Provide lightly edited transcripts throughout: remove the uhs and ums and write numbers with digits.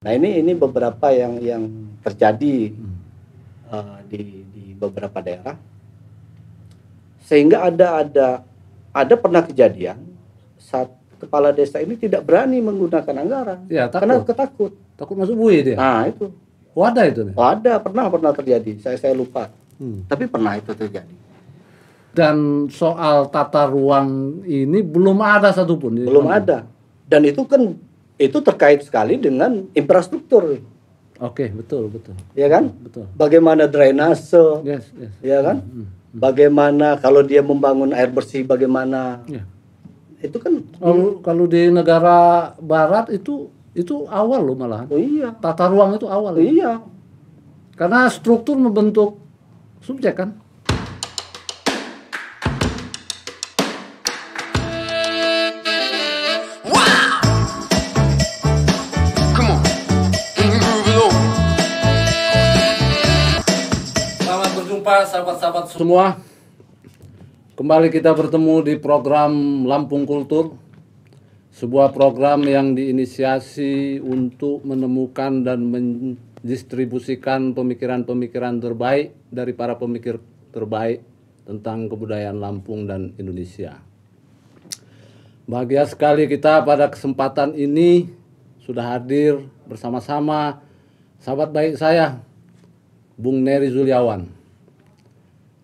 Nah ini beberapa yang terjadi di beberapa daerah, sehingga ada pernah kejadian saat kepala desa ini tidak berani menggunakan anggaran, Ya, karena takut. takut. Takut masuk bui dia. Nah itu. Wadah itu nih. Ada pernah terjadi. Saya lupa. Tapi pernah itu terjadi. Dan soal tata ruang ini belum ada satupun. Belum ada. Dan itu kan terkait sekali dengan infrastruktur. Oke, betul. Ya kan? Betul. Bagaimana drainase? Yes. Ya kan? Bagaimana kalau dia membangun air bersih, bagaimana? Ya. Itu kan kalau di negara barat itu awal loh malahan. Oh iya. Tata ruang itu awal. Iya. Karena struktur membentuk subjek kan. Selamat berjumpa sahabat-sahabat semua. Kembali kita bertemu di program Lampung Kultur, sebuah program yang diinisiasi untuk menemukan dan mendistribusikan pemikiran-pemikiran terbaik dari para pemikir terbaik tentang kebudayaan Lampung dan Indonesia. Bahagia sekali kita pada kesempatan ini sudah hadir bersama-sama sahabat baik saya, Bung Nery Zulyawan.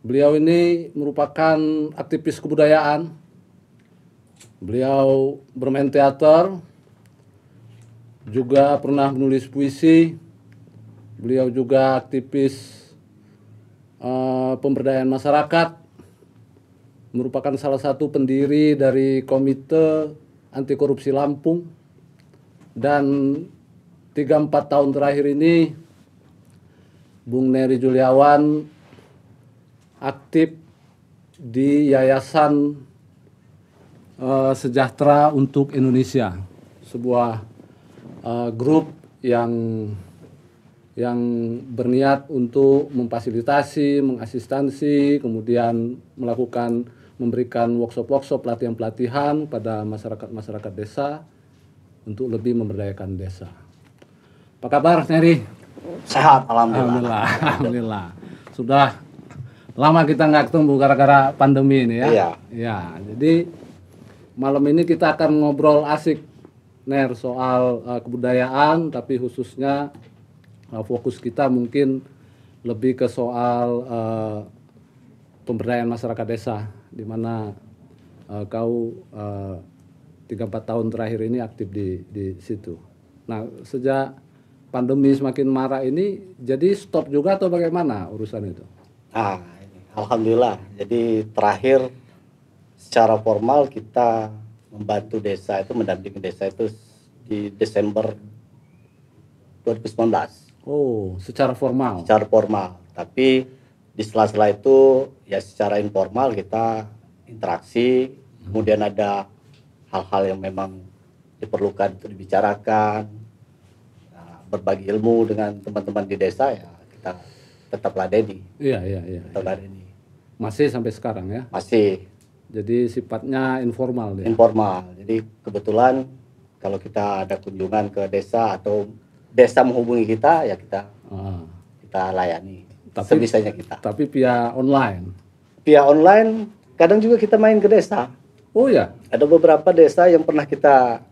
Beliau ini merupakan aktivis kebudayaan. Beliau bermain teater, juga pernah menulis puisi. Beliau juga aktivis pemberdayaan masyarakat, merupakan salah satu pendiri dari Komite Anti Korupsi Lampung. Dan 3-4 tahun terakhir ini Bung Nery Zulyawan aktif di Yayasan Sejahtera untuk Indonesia, sebuah grup yang berniat untuk memfasilitasi, mengasistensi, kemudian memberikan workshop-workshop, pelatihan-pelatihan pada masyarakat desa untuk lebih memberdayakan desa. Apa kabar, Nery? Sehat, alhamdulillah. Alhamdulillah. Sudah lama kita nggak ketemu gara-gara pandemi ini ya. Iya. Ya, jadi malam ini kita akan ngobrol asik, Ner, soal kebudayaan, tapi khususnya fokus kita mungkin lebih ke soal pemberdayaan masyarakat desa, di mana kau 3-4 tahun terakhir ini aktif di situ. Nah, sejak pandemi semakin marak ini, jadi stop juga atau bagaimana urusan itu? Alhamdulillah. Jadi terakhir secara formal kita membantu desa itu, mendampingi desa itu di Desember 2019. Oh, secara formal. Secara formal. Tapi di sela-sela itu ya secara informal kita interaksi. Kemudian ada hal-hal yang memang diperlukan untuk dibicarakan, berbagi ilmu dengan teman-teman di desa, ya kita tetap ladeni. Iya. Tetap ladeni. Masih sampai sekarang ya? Masih. Jadi sifatnya informal dia? Informal. Jadi kebetulan kalau kita ada kunjungan ke desa atau desa menghubungi kita, ya kita layani. Sebisanya kita. Tapi via online? Via online, kadang juga kita main ke desa. Oh ya? Ada beberapa desa yang pernah kita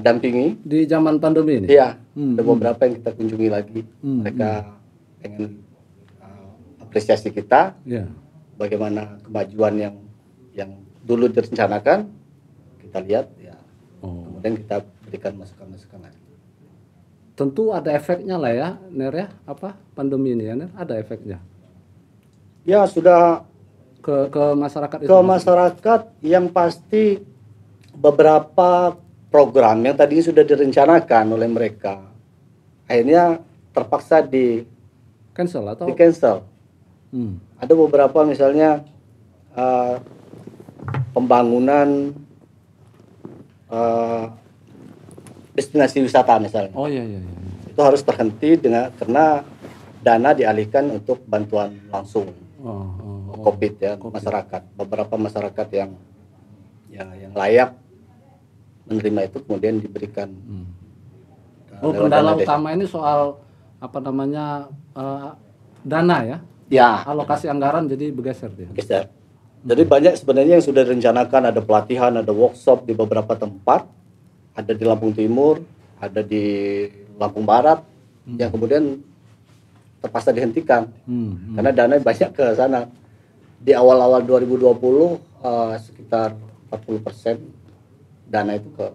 dampingi. Di zaman pandemi ini? Iya. Ada beberapa yang kita kunjungi lagi. Mereka pengen apresiasi kita. Yeah. Bagaimana kemajuan yang dulu direncanakan, kita lihat ya. Kemudian kita berikan masukan-masukan lagi. Tentu ada efeknya lah ya, Ner ya, pandemi ini ya, Ner, ada efeknya. Ya sudah ke masyarakat itu. Ke masyarakat yang pasti beberapa program yang tadinya sudah direncanakan oleh mereka akhirnya terpaksa di cancel. Ada beberapa misalnya pembangunan destinasi wisata misalnya. Oh iya. Itu harus terhenti karena dana dialihkan untuk bantuan langsung COVID ya, masyarakat. Beberapa masyarakat yang layak menerima itu kemudian diberikan Oh, lewat kendala dana desa. utama ini soal apa namanya dana ya, Ya, alokasi anggaran jadi bergeser dia. geser. Jadi banyak sebenarnya yang sudah direncanakan, ada pelatihan, ada workshop di beberapa tempat, ada di Lampung Timur, ada di Lampung Barat, yang kemudian terpaksa dihentikan karena dana banyak ke sana. Di awal-awal 2020 sekitar 40% dana itu ke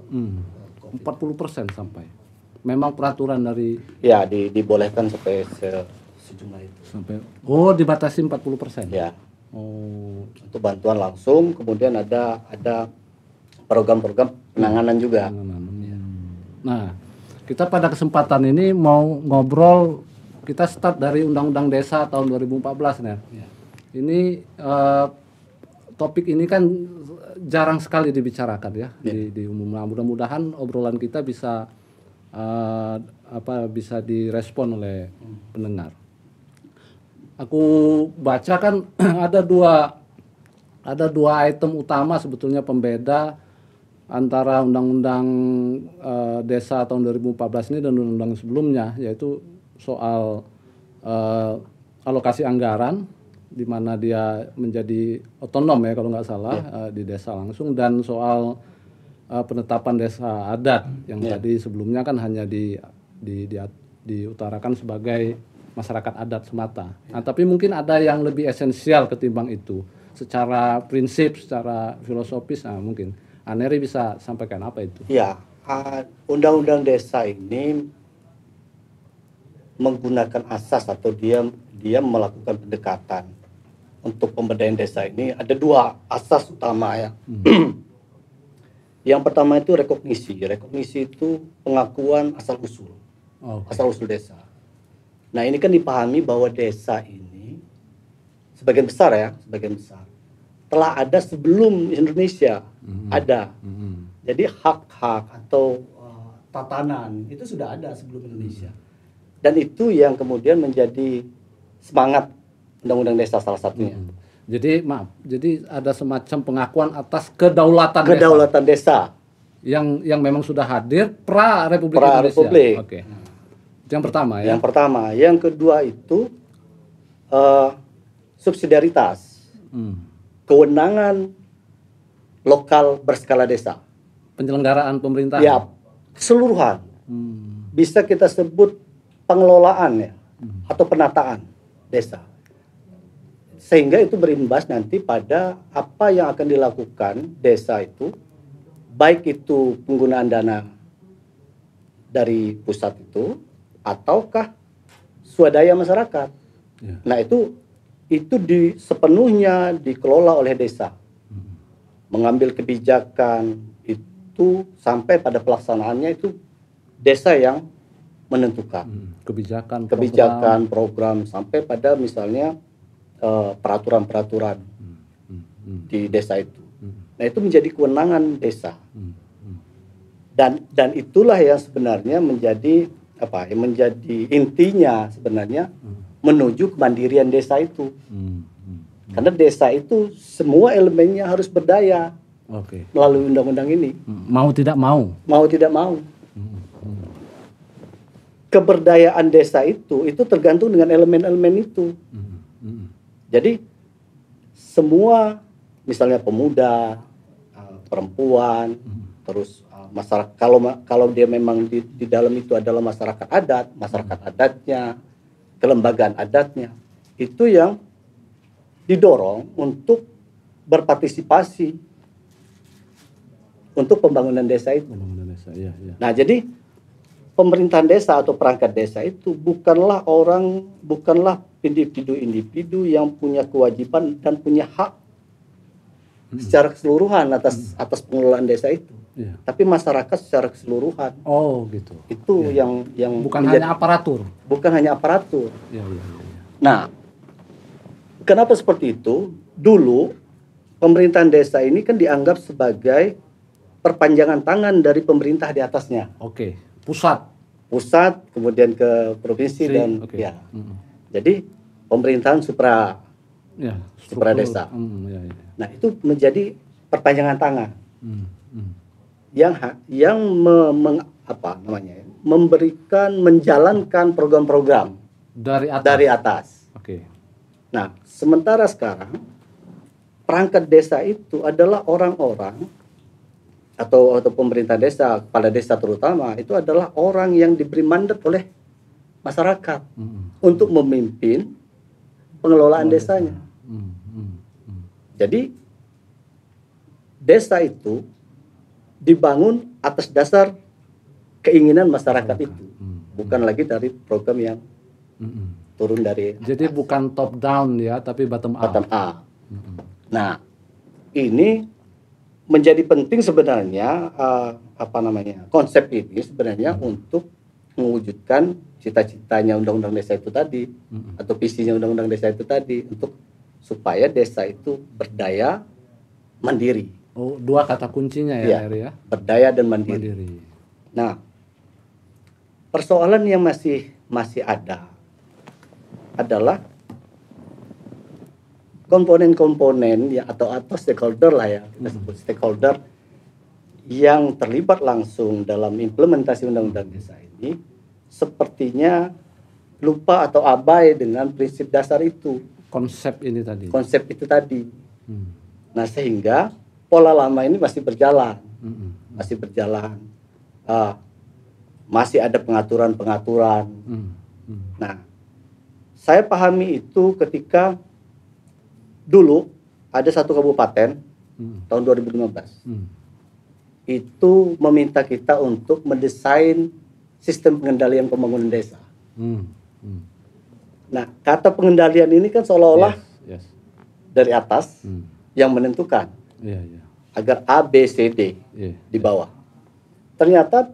40% sampai. Memang peraturan dari ya dibolehkan sampai sejumlah itu. sampai dibatasi 40%. Ya, Oh, untuk bantuan langsung, kemudian ada program-program penanganan juga. nah, kita pada kesempatan ini mau ngobrol, kita start dari Undang-Undang Desa tahun 2014 nih. Ini topik ini kan jarang sekali dibicarakan ya di umum. Nah, mudah-mudahan obrolan kita bisa bisa direspon oleh pendengar. Aku baca kan ada dua item utama sebetulnya pembeda antara Undang-Undang Desa tahun 2014 ini dan undang-undang sebelumnya, yaitu soal alokasi anggaran, di mana dia menjadi otonom ya kalau nggak salah di desa langsung, dan soal penetapan desa adat yang tadi sebelumnya kan hanya diutarakan sebagai masyarakat adat semata. Nah, tapi mungkin ada yang lebih esensial ketimbang itu. Secara prinsip, secara filosofis, mungkin Aneri bisa sampaikan apa itu? Ya, Undang-Undang Desa ini menggunakan asas atau dia melakukan pendekatan untuk pemberdayaan desa ini. Ada dua asas utama ya. Yang pertama itu rekognisi. Rekognisi itu pengakuan asal-usul. Asal-usul desa. Nah, ini kan dipahami bahwa desa ini sebagian besar telah ada sebelum Indonesia ada. Jadi hak-hak atau tatanan itu sudah ada sebelum Indonesia. Dan itu yang kemudian menjadi semangat Undang-Undang Desa salah satunya. Jadi ada semacam pengakuan atas kedaulatan desa yang memang sudah hadir pra Republik Indonesia. Oke. Yang pertama ya. Yang pertama, yang kedua itu subsidiaritas, kewenangan lokal berskala desa, penyelenggaraan pemerintahan. Ya, keseluruhan. Bisa kita sebut pengelolaan ya, atau penataan desa. Sehingga itu berimbas nanti pada apa yang akan dilakukan desa itu, baik itu penggunaan dana dari pusat itu, ataukah swadaya masyarakat. Nah, itu sepenuhnya dikelola oleh desa. Mengambil kebijakan itu sampai pada pelaksanaannya itu desa yang menentukan. Kebijakan, program sampai pada misalnya peraturan-peraturan di desa itu. Nah, itu menjadi kewenangan desa. Dan itulah yang sebenarnya menjadi menjadi intinya sebenarnya menuju kemandirian desa itu. Karena desa itu semua elemennya harus berdaya melalui undang-undang ini. Mau tidak mau. Keberdayaan desa itu tergantung dengan elemen-elemen itu. Jadi semua misalnya pemuda, perempuan, terus masyarakat, kalau dia memang di dalam itu adalah masyarakat adatnya, kelembagaan adatnya, itu yang didorong untuk berpartisipasi untuk pembangunan desa itu. Nah, jadi pemerintahan desa atau perangkat desa itu bukanlah individu-individu yang punya kewajiban dan punya hak secara keseluruhan atas pengelolaan desa itu. Tapi masyarakat secara keseluruhan. Oh, gitu. Itu yang bukan hanya aparatur. Nah, kenapa seperti itu? Dulu pemerintahan desa ini kan dianggap sebagai perpanjangan tangan dari pemerintah di atasnya. Pusat, kemudian ke provinsi dan Jadi pemerintahan supra desa. Nah, itu menjadi perpanjangan tangan. Yang menjalankan program-program Dari atas. dari atas. Oke. Nah, sementara sekarang perangkat desa itu adalah orang-orang atau pemerintah desa, kepala desa terutama, itu adalah orang yang diberi mandat oleh masyarakat untuk memimpin pengelolaan desanya. Jadi desa itu dibangun atas dasar keinginan masyarakat itu, bukan lagi dari program yang turun dari Jadi bukan top down ya, tapi bottom up. bottom up. Nah, ini menjadi penting sebenarnya konsep ini sebenarnya untuk mewujudkan cita-citanya undang-undang desa itu tadi atau visinya undang-undang desa itu tadi untuk supaya desa itu berdaya mandiri. Oh, dua kata kuncinya ya, Iya, Heri ya. berdaya dan mandiri. Nah, persoalan yang masih ada adalah komponen-komponen ya atau stakeholder lah ya, kita sebut stakeholder yang terlibat langsung dalam implementasi undang-undang desa ini sepertinya lupa atau abai dengan prinsip dasar itu, Konsep ini tadi. konsep itu tadi. Nah, sehingga pola lama ini masih berjalan, masih ada pengaturan-pengaturan. Nah, saya pahami itu ketika dulu ada satu kabupaten tahun 2015 itu meminta kita untuk mendesain sistem pengendalian pembangunan desa. Nah, kata pengendalian ini kan seolah-olah dari atas yang menentukan agar A, B, C, D di bawah. Ternyata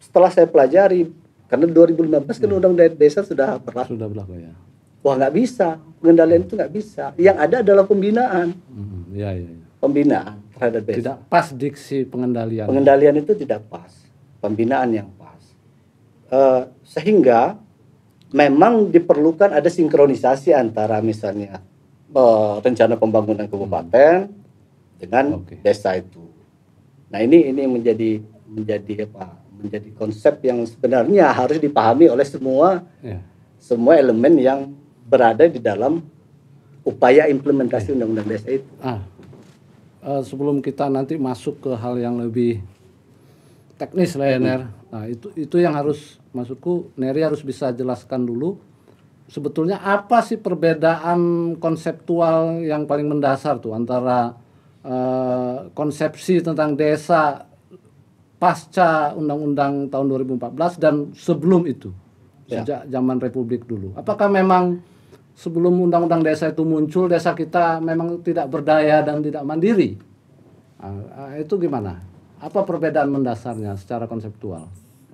setelah saya pelajari, karena 2015 kan undang-undang desa sudah berlaku. Sudah berlaku ya. Wah, nggak bisa, pengendalian itu nggak bisa. Yang ada adalah pembinaan. Pembinaan terhadap desa. Tidak pas diksi pengendalian. Pengendalian itu tidak pas, pembinaan yang pas. Sehingga memang diperlukan ada sinkronisasi antara misalnya rencana pembangunan kabupaten dengan desa itu. Nah, ini menjadi konsep yang sebenarnya harus dipahami oleh semua elemen yang berada di dalam upaya implementasi undang-undang desa itu. Sebelum kita nanti masuk ke hal yang lebih teknis lah ya, Ner. Nah, itu yang harus, maksudku Neri harus bisa jelaskan dulu sebetulnya apa sih perbedaan konseptual yang paling mendasar tuh antara konsepsi tentang desa pasca undang-undang tahun 2014 dan sebelum itu, sejak zaman Republik dulu. Apakah memang sebelum undang-undang desa itu muncul, desa kita memang tidak berdaya dan tidak mandiri? Itu gimana? Apa perbedaan mendasarnya secara konseptual?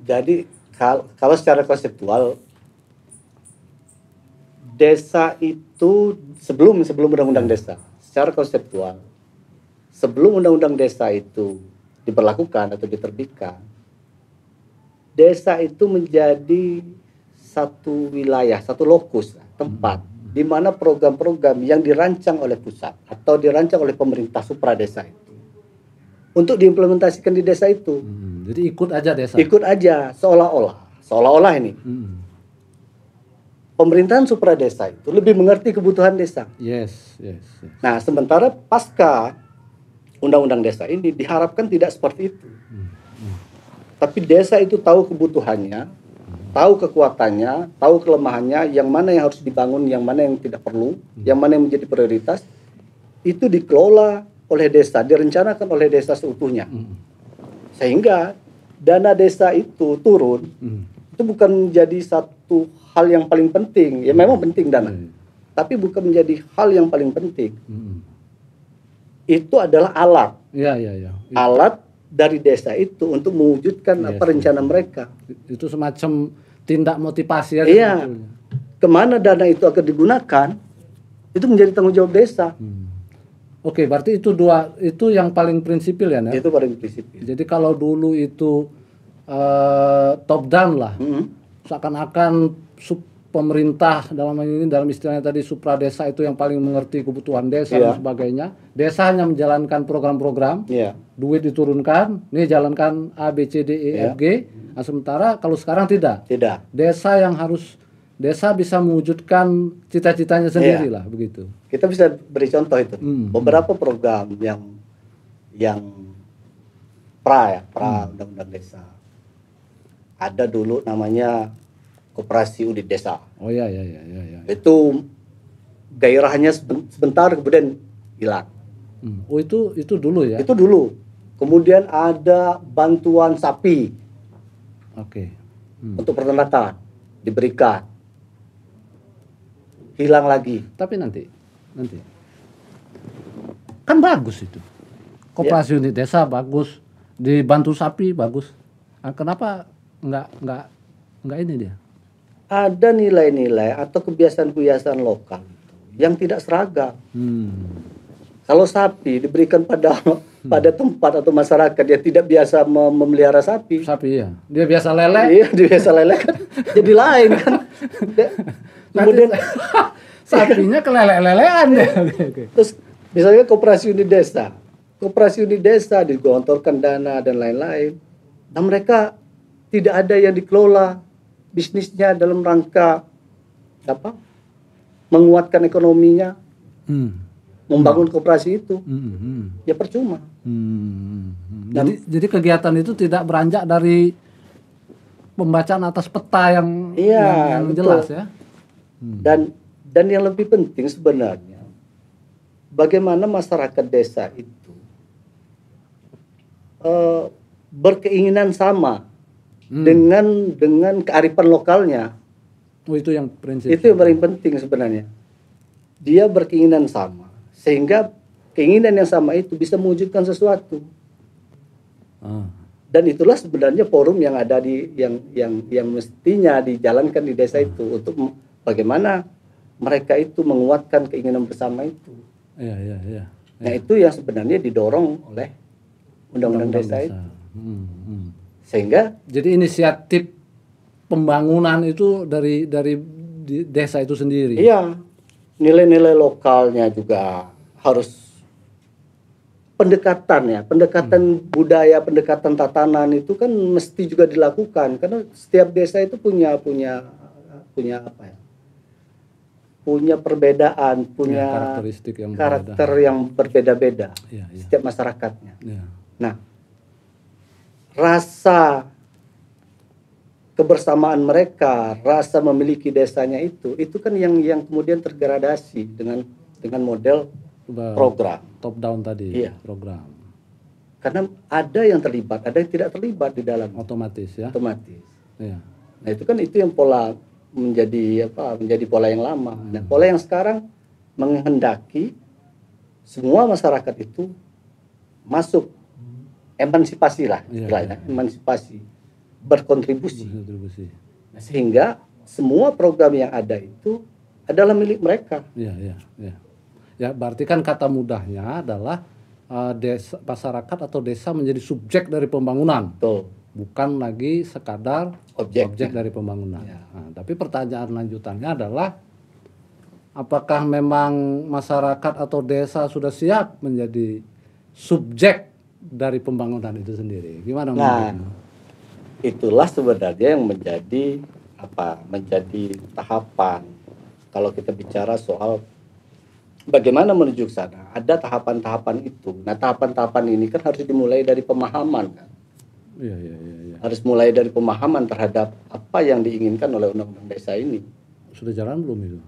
Jadi kalau secara konseptual, desa itu sebelum undang-undang desa, secara konseptual, sebelum undang-undang desa itu diberlakukan atau diterbitkan, desa itu menjadi satu wilayah, satu lokus, tempat di mana program-program yang dirancang oleh pusat atau dirancang oleh pemerintah supradesa itu untuk diimplementasikan di desa itu. Jadi ikut aja desa. Ikut aja, seolah-olah ini. Pemerintahan supradesa itu lebih mengerti kebutuhan desa. Yes. Nah, sementara pasca undang-undang desa ini diharapkan tidak seperti itu. Tapi desa itu tahu kebutuhannya, tahu kekuatannya, tahu kelemahannya, yang mana yang harus dibangun, yang mana yang tidak perlu, yang mana yang menjadi prioritas, itu dikelola oleh desa, direncanakan oleh desa seutuhnya. Sehingga dana desa itu turun, itu bukan menjadi satu hal yang paling penting. Ya memang penting dana, tapi bukan menjadi hal yang paling penting. Itu adalah alat. Alat dari desa itu untuk mewujudkan rencana mereka. Itu semacam tindak motivasi ya. Iya. Kemana dana itu akan digunakan, itu menjadi tanggung jawab desa. Oke, berarti itu yang paling prinsipil ya, Ner? Itu paling prinsipil. Jadi kalau dulu itu top down lah, seakan-akan pemerintah dalam hal ini, dalam istilahnya tadi supradesa itu yang paling mengerti kebutuhan desa dan sebagainya. Desa hanya menjalankan program-program, duit diturunkan, nih jalankan A, B, C, D, E, F, G. Nah, sementara kalau sekarang tidak. Desa yang harus, desa bisa mewujudkan cita-citanya sendiri lah, begitu. Kita bisa beri contoh itu. Beberapa program yang pra undang-undang desa. Ada dulu namanya Koperasi Unit Desa. Oh ya. Itu gairahnya sebentar kemudian hilang. Oh itu dulu ya? Itu dulu. Kemudian ada bantuan sapi. Oke. Untuk peternakan diberikan. Hilang lagi. Tapi nanti kan bagus itu. Koperasi Unit Desa bagus, dibantu sapi bagus. Nah, kenapa nggak ini dia? Ada nilai-nilai atau kebiasaan-kebiasaan lokal yang tidak seragam. Kalau sapi diberikan pada tempat atau masyarakat dia tidak biasa memelihara sapi. Ya, dia biasa lele. Iya, dia biasa lele kan jadi lain kan. Kemudian sapinya kelele-lelean deh. Terus misalnya Koperasi Unit Desa digelontorkan dana dan lain-lain. Nah mereka tidak ada yang dikelola bisnisnya dalam rangka menguatkan ekonominya, membangun koperasi itu, ya percuma. Jadi kegiatan itu tidak beranjak dari pembacaan atas peta yang jelas ya. Dan yang lebih penting sebenarnya, bagaimana masyarakat desa itu berkeinginan sama dengan kearifan lokalnya. Oh, itu yang prinsip. Itu yang paling penting sebenarnya. Dia berkeinginan sama, sehingga keinginan yang sama itu bisa mewujudkan sesuatu. Dan itulah sebenarnya forum yang ada yang mestinya dijalankan di desa itu untuk bagaimana mereka itu menguatkan keinginan bersama itu. Iya. Nah itu yang sebenarnya didorong oleh undang-undang desa itu. Sehingga jadi inisiatif pembangunan itu dari desa itu sendiri. Iya, nilai-nilai lokalnya juga harus pendekatan budaya, pendekatan tatanan itu kan mesti juga dilakukan karena setiap desa itu punya perbedaan, punya karakter yang berbeda-beda. Setiap masyarakatnya. Nah, rasa kebersamaan mereka, rasa memiliki desanya itu kan yang kemudian tergradasi dengan model program top down tadi. Program. Karena ada yang terlibat, ada yang tidak terlibat di dalam. Otomatis. Iya. Nah itu yang pola menjadi pola yang lama. Nah pola yang sekarang menghendaki semua masyarakat itu masuk emansipasi lah, emansipasi, berkontribusi. Nah, sehingga semua program yang ada itu adalah milik mereka. Ya, berarti kan kata mudahnya adalah desa, masyarakat atau desa menjadi subjek dari pembangunan. Betul. Bukan lagi sekadar objek dari pembangunan. Nah, tapi pertanyaan lanjutannya adalah apakah memang masyarakat atau desa sudah siap menjadi subjek dari pembangunan itu sendiri? Gimana mungkin? Itulah sebenarnya yang menjadi tahapan kalau kita bicara soal bagaimana menuju ke sana. Ada tahapan-tahapan itu. Nah, tahapan-tahapan ini kan harus dimulai dari pemahaman kan. Iya. Harus mulai dari pemahaman terhadap apa yang diinginkan oleh undang-undang desa ini. Sudah jalan belum itu?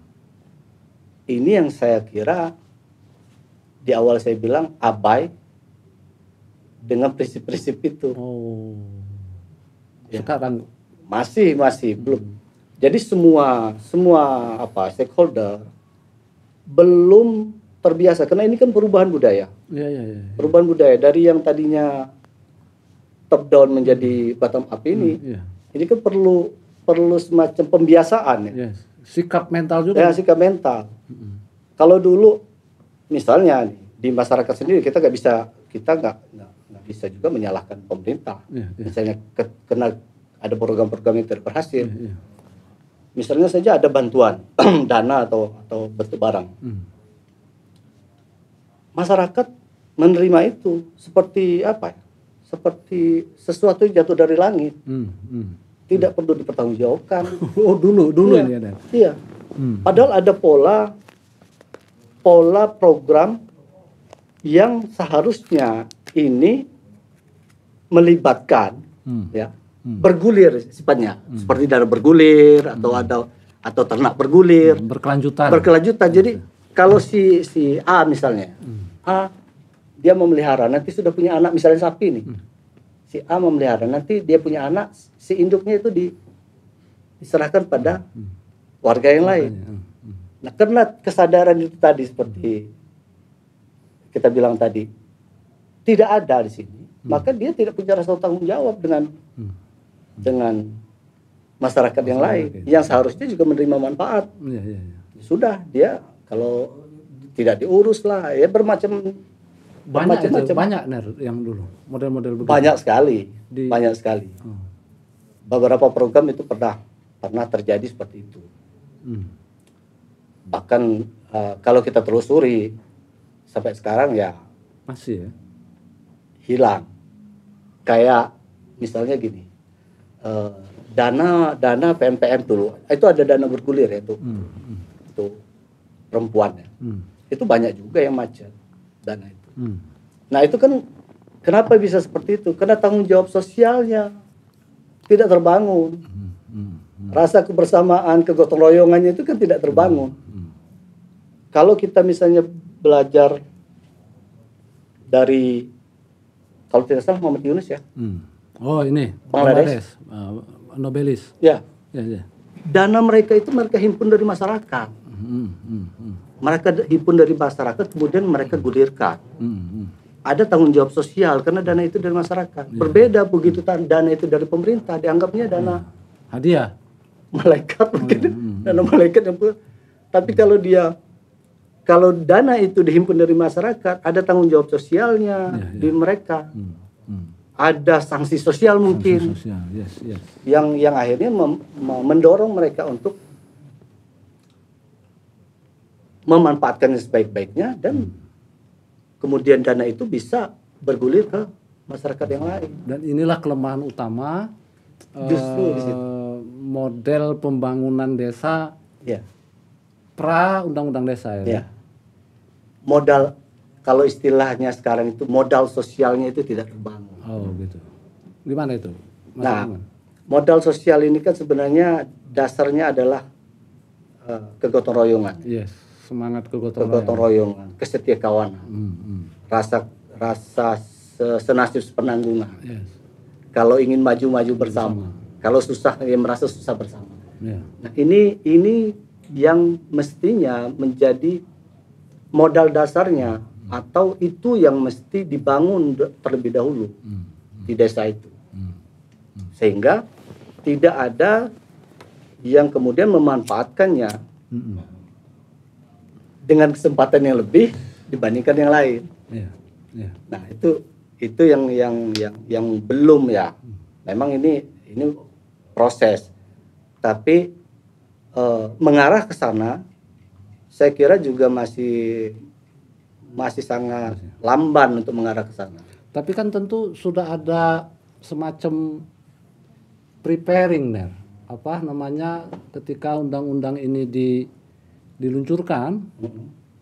Ini yang saya kira di awal saya bilang abai dengan prinsip-prinsip itu. Sekarang masih belum. Jadi semua stakeholder belum terbiasa karena ini kan perubahan budaya. Perubahan budaya dari yang tadinya top down menjadi bottom up ini. Ini kan perlu semacam pembiasaan ya. Sikap mental juga. Sikap mental. Kalau dulu misalnya di masyarakat sendiri kita nggak bisa juga menyalahkan pemerintah. Misalnya karena ada program-program yang tidak berhasil. misalnya saja ada bantuan dana atau bentuk barang. Masyarakat menerima itu seperti apa ya? Seperti sesuatu yang jatuh dari langit. Tidak perlu dipertanggungjawabkan. Oh, dulu Iya. ini ada. Iya. Padahal ada pola program yang seharusnya ini melibatkan ya bergulir sifatnya, seperti dana bergulir atau ternak bergulir, berkelanjutan. Jadi kalau si A misalnya, A dia memelihara, nanti sudah punya anak, misalnya sapi nih, si A memelihara, nanti dia punya anak, si induknya itu diserahkan pada warga yang lain. Nah, karena kesadaran itu tadi seperti kita bilang tadi tidak ada di sini, maka dia tidak punya rasa tanggung jawab dengan masyarakat yang lain yang seharusnya juga menerima manfaat. Sudah dia kalau tidak diurus lah, ya banyak Ner yang dulu model-model begitu. Banyak sekali. Beberapa program itu pernah terjadi seperti itu. Bahkan kalau kita telusuri sampai sekarang ya masih ya hilang. Kayak misalnya gini, dana PMPM dulu itu ada dana bergulir ya itu perempuan ya. Itu banyak juga yang macet dana itu. Nah itu kan kenapa bisa seperti itu? Karena tanggung jawab sosialnya tidak terbangun. Rasa kebersamaan, kegotong royongannya itu kan tidak terbangun. Kalau kita misalnya belajar dari, kalau tidak salah Muhammad Yunus ya. Oh ini Bangladesh. Nobelis. Ya. Ya. Dana mereka itu mereka himpun dari masyarakat. Mereka himpun dari masyarakat, kemudian mereka gulirkan. Ada tanggung jawab sosial karena dana itu dari masyarakat. Berbeda begitu dana itu dari pemerintah, dianggapnya dana hadiah. Malaikat mungkin, dana malaikat yang tapi kalau dana itu dihimpun dari masyarakat, ada tanggung jawab sosialnya di mereka. Ada sanksi sosial mungkin. Yang akhirnya mendorong mereka untuk memanfaatkan sebaik-baiknya dan kemudian dana itu bisa bergulir ke masyarakat yang lain. Dan inilah kelemahan utama justru di situ. Model pembangunan desa pra undang-undang desa ya. Modal, kalau istilahnya sekarang itu modal sosialnya itu tidak terbangun. Oh gitu. Gimana itu? Modal sosial ini kan sebenarnya dasarnya adalah kegotong royongan. Yes, semangat kegotong royongan, kesetiakawanan, rasa senasib penanggungan. Yes. Kalau ingin maju bersama. Kalau susah ya merasa susah bersama. Nah ini yang mestinya menjadi modal dasarnya atau itu yang mesti dibangun terlebih dahulu di desa itu, sehingga tidak ada yang kemudian memanfaatkannya dengan kesempatan yang lebih dibandingkan yang lain. Nah itu yang belum ya. Memang ini proses, tapi mengarah ke sana saya kira juga masih sangat lamban untuk mengarah ke sana. Tapi kan tentu sudah ada semacam preparing ketika undang-undang ini diluncurkan,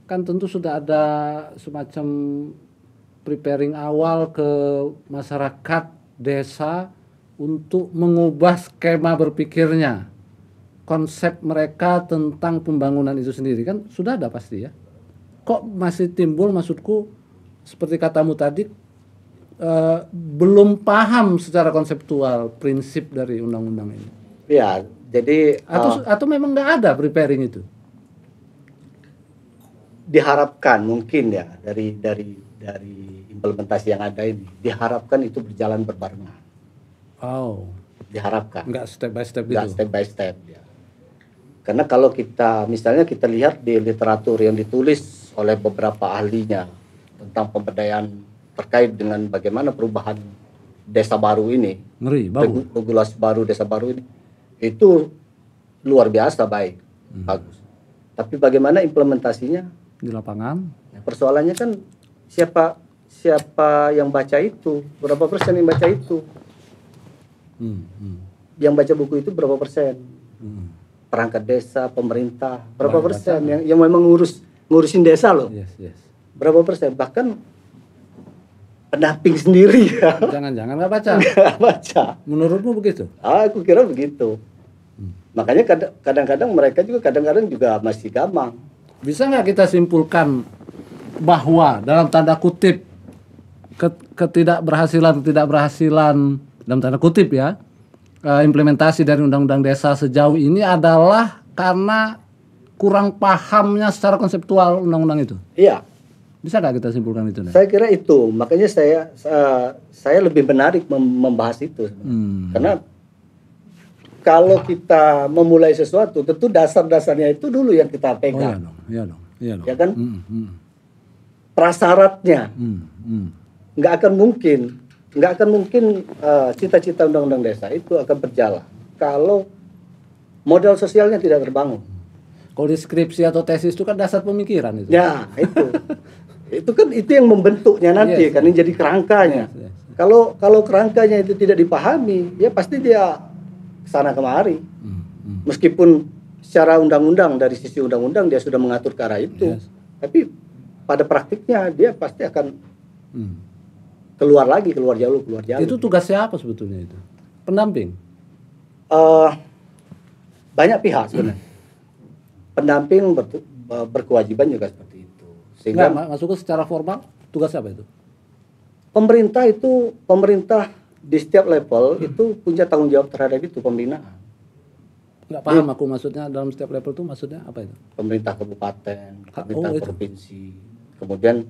kan tentu sudah ada semacam preparing awal ke masyarakat desa untuk mengubah skema berpikirnya, konsep mereka tentang pembangunan itu sendiri kan sudah ada pasti ya. Kok masih timbul, maksudku seperti katamu tadi, belum paham secara konseptual prinsip dari undang-undang ini. Ya, jadi atau memang nggak ada preparing itu. Diharapkan mungkin ya dari implementasi yang ada ini diharapkan itu berjalan berbarengan. Oh, diharapkan. Nggak step by step gitu. Nggak step by step ya. Karena kalau kita lihat di literatur yang ditulis oleh beberapa ahlinya tentang pemberdayaan terkait dengan bagaimana perubahan desa baru ini, regulasi baru desa baru ini, itu luar biasa baik, bagus. Tapi bagaimana implementasinya? Di lapangan. Nah, persoalannya kan siapa yang baca itu? Berapa persen yang baca itu? Yang baca buku itu berapa persen? Perangkat desa, pemerintah, berapa persen yang memang ngurusin desa loh? Yes. Berapa persen? Bahkan pendamping sendiri ya. Jangan-jangan nggak baca. Nggak baca. Menurutmu begitu? Aku kira begitu. Makanya kadang-kadang mereka juga masih gamang. Bisa nggak kita simpulkan bahwa dalam tanda kutip ketidakberhasilan dalam tanda kutip ya, implementasi dari undang-undang desa sejauh ini adalah karena kurang pahamnya secara konseptual undang-undang itu? Iya. Bisa nggak kita simpulkan itu? Saya kira itu. Makanya saya lebih menarik membahas itu. Karena kalau kita memulai sesuatu, tentu dasar-dasarnya itu dulu yang kita pegang. Iya dong. Ya kan? Prasyaratnya nggak akan mungkin cita-cita undang-undang desa itu akan berjalan kalau modal sosialnya tidak terbangun. Kalau deskripsi atau tesis itu kan dasar pemikiran itu. Ya itu kan itu yang membentuknya nanti kan, ini jadi kerangkanya. Yes. Kalau kerangkanya itu tidak dipahami, ya pasti dia sana kemari. Meskipun secara undang-undang, dari sisi undang-undang dia sudah mengatur ke arah itu, tapi pada praktiknya dia pasti akan keluar jalur. Itu tugas siapa sebetulnya itu? Pendamping? Banyak pihak sebenarnya. Pendamping berkewajiban juga seperti itu. Sehingga masuk ke secara formal, tugas siapa itu? Pemerintah di setiap level itu punya tanggung jawab terhadap itu, pembinaan. Nggak paham aku maksudnya dalam setiap level itu maksudnya apa itu? Pemerintah kabupaten, pemerintah provinsi, kemudian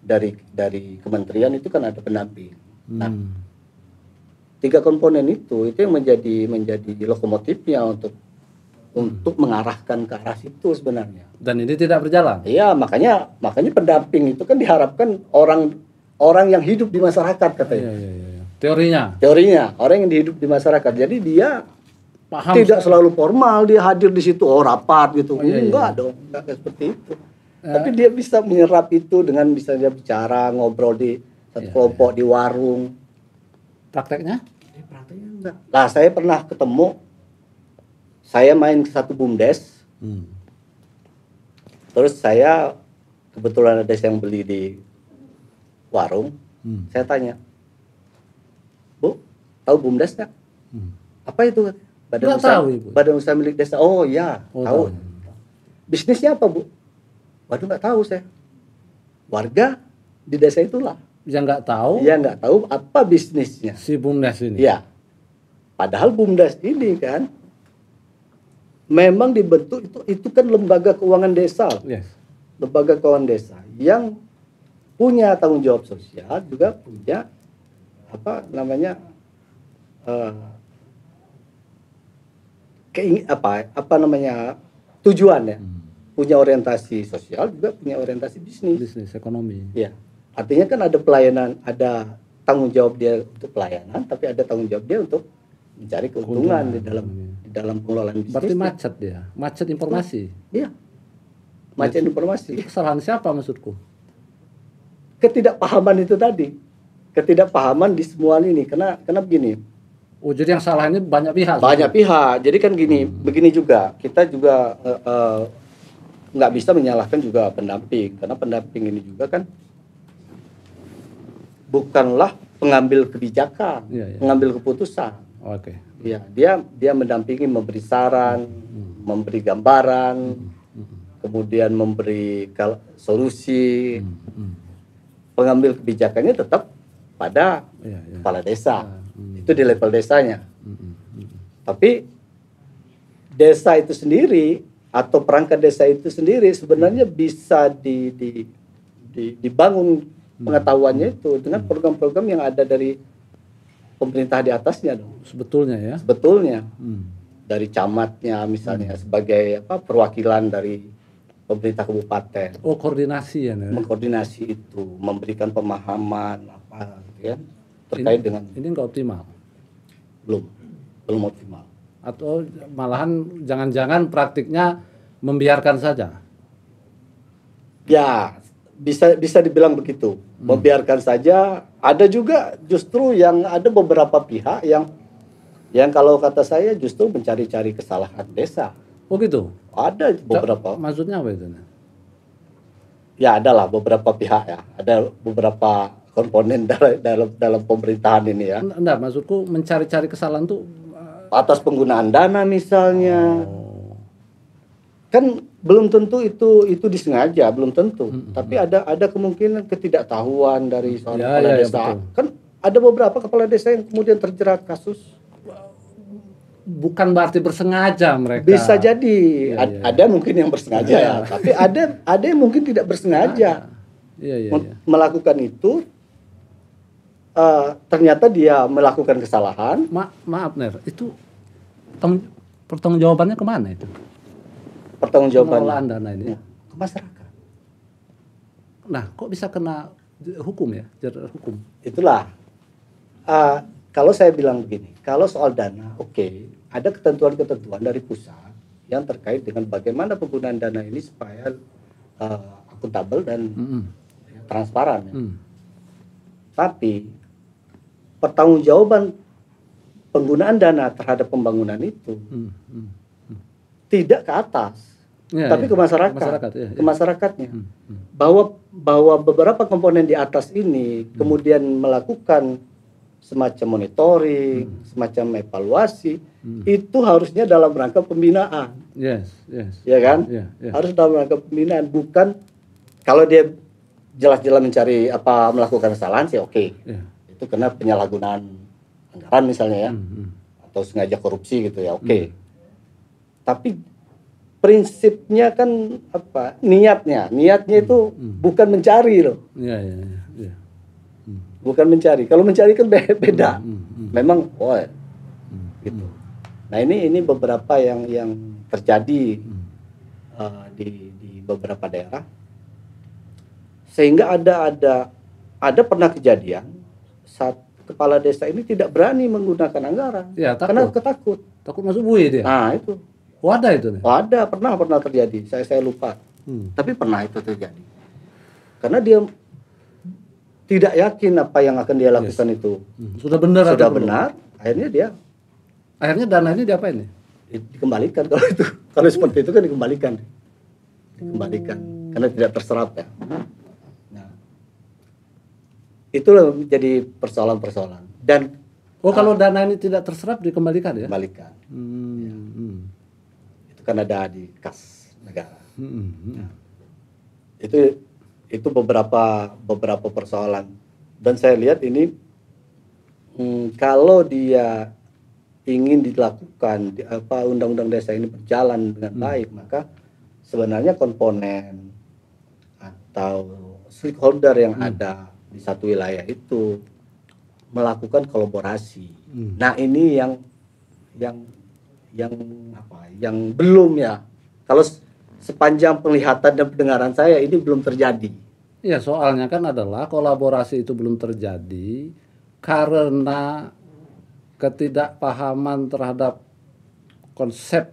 dari kementerian itu kan ada pendamping. Nah, 3 komponen itu yang menjadi lokomotifnya untuk mengarahkan ke arah situ sebenarnya. Dan ini tidak berjalan. Iya, makanya pendamping itu kan diharapkan orang yang hidup di masyarakat katanya. Iya. Teorinya orang yang hidup di masyarakat. Jadi dia paham tidak selalu formal dia hadir di situ rapat gitu. Enggak dong, enggak seperti itu. Tapi dia bisa menyerap itu dengan bisa dia bicara, ngobrol di satu kelompok di warung. Prakteknya? Prakteknya enggak. Nah, saya pernah ketemu, saya main ke satu BUMDes. Terus saya kebetulan ada yang beli di warung. Saya tanya, Bu, tahu BUMDes nggak? Apa itu? Badan Usaha Milik Desa. Oh ya, tahu. Bisnisnya apa, Bu? Waduh, nggak tahu saya. Warga di desa itulah yang nggak tahu. Yang nggak tahu apa bisnisnya. Si BUMDes ini. Ya. Padahal BUMDes ini kan memang dibentuk itu kan lembaga keuangan desa. Yes. Lembaga keuangan desa yang punya tanggung jawab sosial, juga punya tujuan ya. Punya orientasi sosial, juga punya orientasi bisnis ekonomi. Ya. Artinya kan ada pelayanan, ada tanggung jawab dia untuk pelayanan, tapi ada tanggung jawab dia untuk mencari keuntungan di dalam pengelolaan bisnis. Berarti macet informasi. Iya. Macet informasi. Kesalahan siapa maksudku? Ketidakpahaman itu tadi. Ketidakpahaman di semua ini. Karena begini. Oh, jadi yang salah ini banyak pihak. Banyak pihak. Jadi kan begini juga. Kita juga nggak bisa menyalahkan juga pendamping, karena pendamping ini juga kan bukanlah pengambil kebijakan, pengambil keputusan. Oke. Ya, dia mendampingi, memberi saran, memberi gambaran, kemudian memberi solusi. Pengambil kebijakannya tetap pada kepala desa. Itu di level desanya. Tapi desa itu sendiri atau perangkat desa itu sendiri sebenarnya bisa dibangun pengetahuannya itu dengan program-program yang ada dari pemerintah di atasnya dong. Sebetulnya ya. Sebetulnya. Dari camatnya misalnya sebagai perwakilan dari pemerintah kabupaten. Oh, koordinasi ya. Mengkoordinasi itu, memberikan pemahaman terkait dengan ini enggak optimal. Belum optimal. Atau malahan jangan-jangan praktiknya membiarkan saja? Ya, bisa dibilang begitu. Membiarkan saja. Ada juga justru yang ada beberapa pihak yang kalau kata saya justru mencari-cari kesalahan desa. Oh gitu? Ada beberapa. Maksudnya apa itu? Ya, adalah beberapa pihak ya. Ada beberapa komponen dalam pemerintahan ini ya. Enggak, maksudku mencari-cari kesalahan tuh Atas penggunaan dana misalnya. Kan belum tentu itu disengaja, belum tentu. Tapi ada kemungkinan ketidaktahuan dari seorang kepala desa. betul. Kan ada beberapa kepala desa yang kemudian terjerat kasus. bukan berarti bersengaja mereka. Bisa jadi ada mungkin yang bersengaja ya, Iya. tapi ada yang mungkin tidak bersengaja Iya. melakukan itu. Ternyata dia melakukan kesalahan. Maaf Ner, itu pertanggungjawabannya kemana itu? Pertanggungjawaban Pengelolaan dana ini. ke masyarakat. Nah, kok bisa kena hukum ya? Jerat hukum. Itulah kalau saya bilang begini, kalau soal dana, oke, ada ketentuan-ketentuan dari pusat yang terkait dengan bagaimana penggunaan dana ini supaya akuntabel dan transparan. Ya. Tapi pertanggungjawaban penggunaan dana terhadap pembangunan itu tidak ke atas, tapi ke masyarakat, ke masyarakatnya. Bahwa beberapa komponen di atas ini kemudian melakukan semacam monitoring, semacam evaluasi, itu harusnya dalam rangka pembinaan. Yes. Ya kan? Yeah. Harus dalam rangka pembinaan, bukan kalau dia jelas-jelas mencari melakukan kesalahan sih oke. Yeah. Itu kena penyalahgunaan anggaran misalnya ya. Atau sengaja korupsi gitu ya, oke. Tapi prinsipnya kan niatnya itu bukan mencari loh. Iya. Bukan mencari. Kalau mencari kan beda. Memang gitu. Nah, ini beberapa yang terjadi di beberapa daerah. Sehingga ada pernah kejadian saat kepala desa ini tidak berani menggunakan anggaran. Ya, karena ketakut. Takut masuk buih dia. Nah, itu. Ada itu nih. Ada, pernah terjadi. Saya lupa. Tapi pernah itu terjadi. Karena dia tidak yakin apa yang akan dia lakukan itu. Sudah benar. Sudah benar. Akhirnya dana ini diapain nih? Dikembalikan kalau itu. Kalau seperti itu kan dikembalikan. Karena tidak terserap ya. Nah, itulah menjadi persoalan-persoalan. Dan kalau dana ini tidak terserap dikembalikan ya? Kembalikan. Itu kan ada di kas negara. Nah, itu beberapa persoalan. Dan saya lihat ini kalau dia ingin dilakukan undang-undang desa ini berjalan dengan baik, maka sebenarnya komponen atau stakeholder yang ada di satu wilayah itu melakukan kolaborasi. Nah, ini yang belum ya. Kalau sepanjang penglihatan dan pendengaran saya ini belum terjadi. Iya, soalnya kan adalah kolaborasi itu belum terjadi karena ketidakpahaman terhadap konsep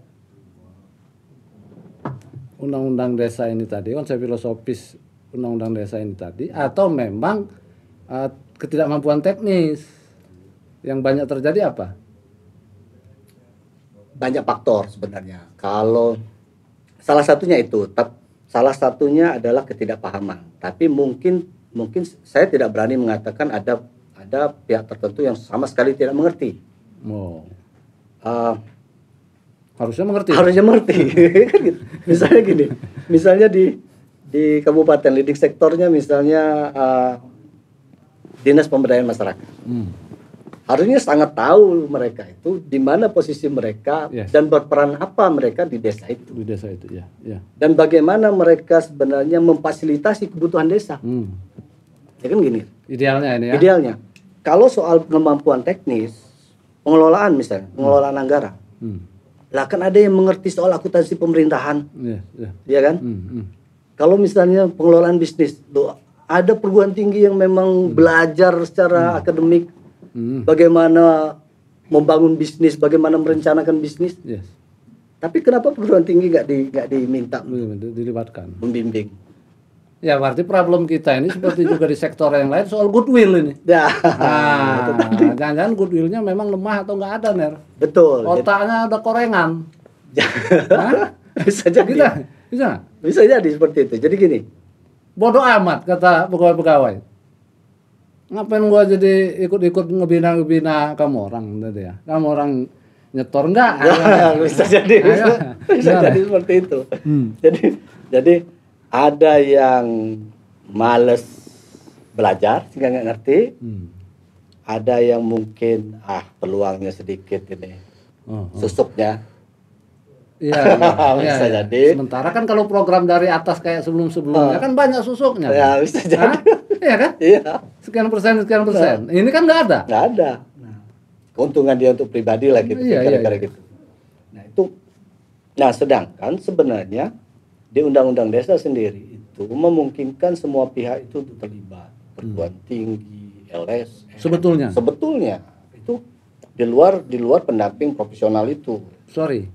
undang-undang desa ini tadi, konsep filosofis undang-undang desa ini tadi, atau memang ketidakmampuan teknis. Yang banyak terjadi apa? Banyak faktor sebenarnya. Kalau salah satunya itu, salah satunya adalah ketidakpahaman. Tapi mungkin saya tidak berani mengatakan ada pihak tertentu yang sama sekali tidak mengerti. Harusnya mengerti. Kan gitu. Misalnya gini, misalnya di kabupaten leading sektornya misalnya Dinas Pemberdayaan Masyarakat. Harusnya sangat tahu mereka itu di mana posisi mereka dan berperan apa mereka di desa itu. Di desa itu, ya. Dan bagaimana mereka sebenarnya memfasilitasi kebutuhan desa. Ya kan gini. Idealnya ini ya. Idealnya. Kalau soal kemampuan teknis, pengelolaan misalnya, pengelolaan anggaran. Lah kan ada yang mengerti soal akuntansi pemerintahan. Iya kan? Kalau misalnya pengelolaan bisnis, ada perguruan tinggi yang memang belajar secara akademik bagaimana membangun bisnis, bagaimana merencanakan bisnis. Yes. Tapi kenapa perguruan tinggi nggak diminta Dilibatkan. membimbing? Ya berarti problem kita ini seperti juga di sektor yang lain soal goodwill ini. Ya, Nah, jangan-jangan goodwillnya memang lemah atau nggak ada, Ner. betul. Otaknya ada korengan. Hah? Bisa jadi. Bisa. Bisa jadi seperti itu. Jadi gini, Bodoh amat kata pegawai-pegawai. Ngapain gua jadi ikut-ikut ngebina kamu orang tadi ya? Kamu orang nyetor enggak? bisa jadi, bisa jadi seperti itu. Jadi ada yang males belajar sehingga nggak ngerti. Ada yang mungkin peluangnya sedikit ini, susuknya. Iya, bisa iya. jadi. Sementara kan kalau program dari atas kayak sebelum-sebelumnya kan banyak susuknya. Ya bisa jadi. Iya kan? Iya. Sekian persen. Ini kan nggak ada. Nggak ada. Keuntungan dia untuk pribadi lah gitu, kira-kira gitu. Nah itu, sedangkan sebenarnya di Undang-Undang Desa sendiri itu memungkinkan semua pihak itu untuk terlibat, perguruan tinggi, LSM. Sebetulnya itu di luar pendamping profesional itu. Sorry,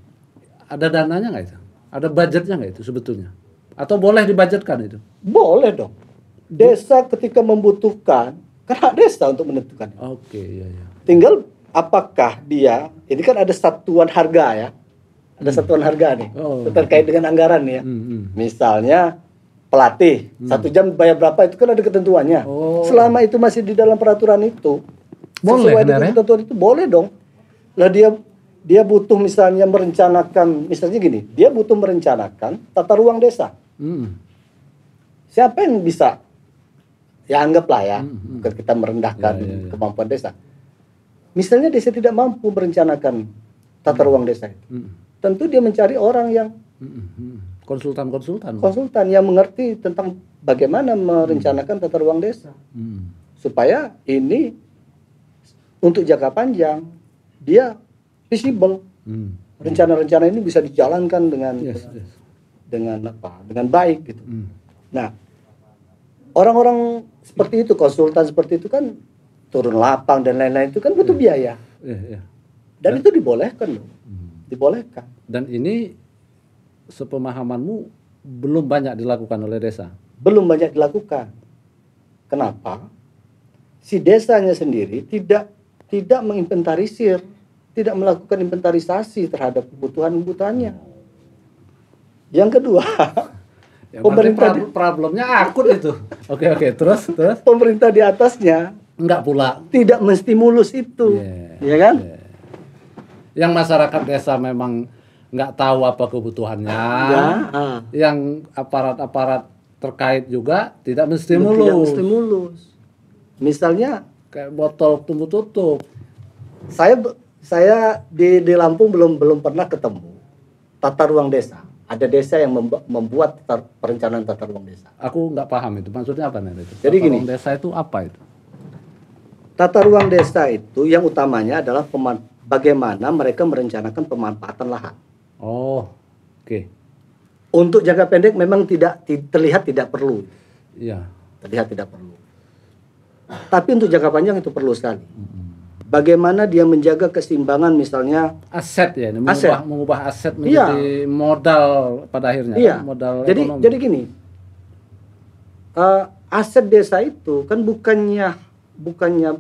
ada dananya nggak itu? Ada budgetnya nggak itu sebetulnya? Atau boleh dibudgetkan itu? Boleh dong. Desa ketika membutuhkan, kan hak desa untuk menentukan. Oke, iya. Tinggal apakah dia, ini kan ada satuan harga ya, ada satuan harga nih, terkait dengan anggaran nih ya. Misalnya pelatih 1 jam bayar berapa, itu kan ada ketentuannya. Selama itu masih di dalam peraturan itu, boleh, sesuai dengan ketentuan itu boleh dong. Lah dia butuh misalnya merencanakan, misalnya gini, dia butuh merencanakan tata ruang desa. Siapa yang bisa? Ya anggaplah ya, bukan kita merendahkan kemampuan desa. Misalnya desa tidak mampu merencanakan tata ruang desa itu. Tentu dia mencari orang yang konsultan yang mengerti tentang bagaimana merencanakan tata ruang desa. Supaya ini untuk jangka panjang dia visible. Rencana-rencana ini bisa dijalankan dengan baik gitu. Nah, orang-orang seperti itu, konsultan seperti itu kan turun lapang dan lain-lain itu kan butuh biaya. Dan itu dibolehkan loh. Dibolehkan. Dan ini sepemahamanmu belum banyak dilakukan oleh desa? Belum banyak dilakukan. Kenapa? Si desanya sendiri tidak menginventarisir, tidak melakukan inventarisasi terhadap kebutuhannya. Yang kedua, ya, pemerintah problemnya akut itu. Oke, terus pemerintah di atasnya enggak pula tidak menstimulus itu. Ya kan? Yang masyarakat desa memang nggak tahu apa kebutuhannya. Yang aparat-aparat terkait juga tidak menstimulus. Misalnya kayak botol tumbuh tutup. Saya di Lampung belum pernah ketemu tata ruang desa. Ada desa yang membuat perencanaan tata ruang desa. Aku nggak paham itu. Maksudnya apa nih itu? Jadi tata ruang desa itu apa itu? Tata ruang desa itu yang utamanya adalah bagaimana mereka merencanakan pemanfaatan lahan. Oke. Untuk jangka pendek memang terlihat tidak perlu. Iya. Terlihat tidak perlu. Tapi untuk jangka panjang itu perlu sekali. Bagaimana dia menjaga keseimbangan misalnya aset ya, mengubah aset menjadi modal pada akhirnya. Iya. Modal ekonomi. Jadi gini, aset desa itu kan bukannya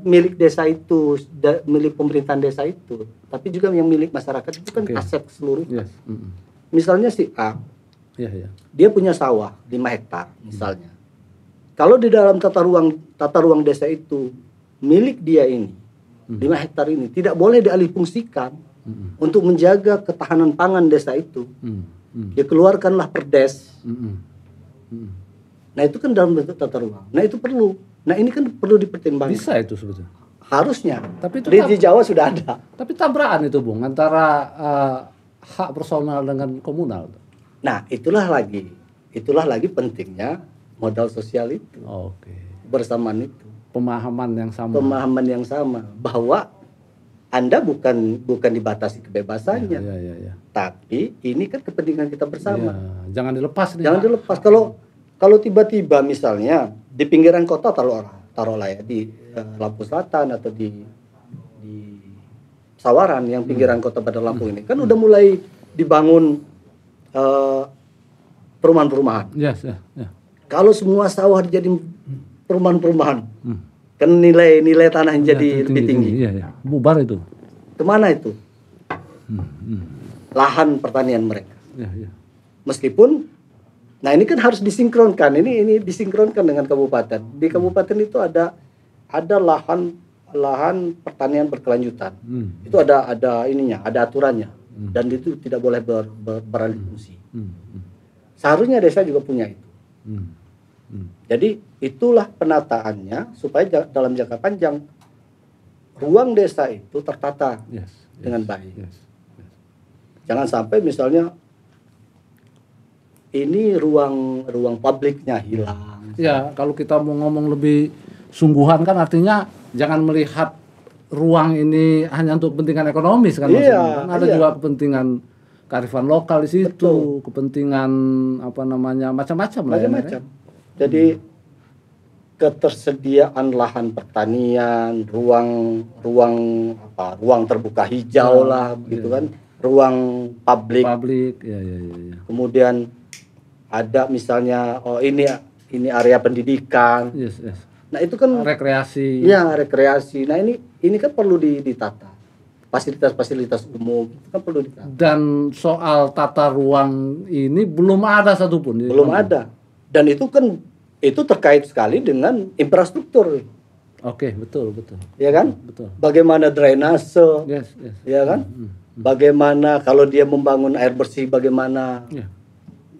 milik desa itu, milik pemerintahan desa itu, tapi juga yang milik masyarakat itu kan aset keseluruhan. Misalnya si A, dia punya sawah 5 hektar misalnya. Kalau di dalam tata ruang desa itu milik dia ini 5 hektar ini tidak boleh dialihfungsikan untuk menjaga ketahanan pangan desa itu. Dikeluarkanlah perdes. Nah itu kan dalam bentuk tata ruang. Nah itu perlu. Nah ini kan perlu dipertimbangkan. Bisa itu sebetulnya. Harusnya. Tapi itu di Jawa sudah ada. Tapi tabrakan itu Bung antara hak personal dengan komunal. Nah itulah lagi pentingnya modal sosial itu. Bersamaan itu. Pemahaman yang sama bahwa Anda bukan dibatasi kebebasannya. Tapi ini kan kepentingan kita bersama. Jangan dilepas nih. Jangan dilepas. Kalau tiba-tiba misalnya di pinggiran kota taruhlah ya di Lampung Selatan atau di Sawaran yang pinggiran Kota Bandar Lampung ini kan udah mulai dibangun perumahan-perumahan. Yes, ya, ya. Kalau semua sawah dijadiin perumahan-perumahan, kan nilai tanahnya jadi lebih tinggi. Iya, ya. Bubar itu. Kemana itu? Lahan pertanian mereka. Ya, ya. Meskipun, nah ini kan harus disinkronkan. Ini disinkronkan dengan kabupaten. Di kabupaten itu ada lahan pertanian berkelanjutan. Itu ada ininya, ada aturannya. Dan itu tidak boleh beralih fungsi. Seharusnya desa juga punya itu. Jadi itulah penataannya supaya dalam jangka panjang ruang desa itu tertata dengan baik. Jangan sampai misalnya ini ruang publiknya hilang. Ya, kalau kita mau ngomong lebih sungguhan kan artinya jangan melihat ruang ini hanya untuk kepentingan ekonomis kan, maksudnya. Kan ada juga kepentingan kearifan lokal di situ, kepentingan apa namanya macam-macam. Jadi ketersediaan lahan pertanian, ruang terbuka hijau lah, gitu kan, ruang publik. Ya. Kemudian ada misalnya ini area pendidikan. Yes. Nah itu kan rekreasi. Ya, rekreasi. Nah ini kan perlu ditata. Fasilitas umum itu kan perlu ditata. Dan soal tata ruang ini belum ada satupun. Belum ada. Dan itu terkait sekali dengan infrastruktur. Oke, betul. Ya kan? Betul. Bagaimana drainase? Yes. Ya kan? Bagaimana kalau dia membangun air bersih bagaimana? Ya.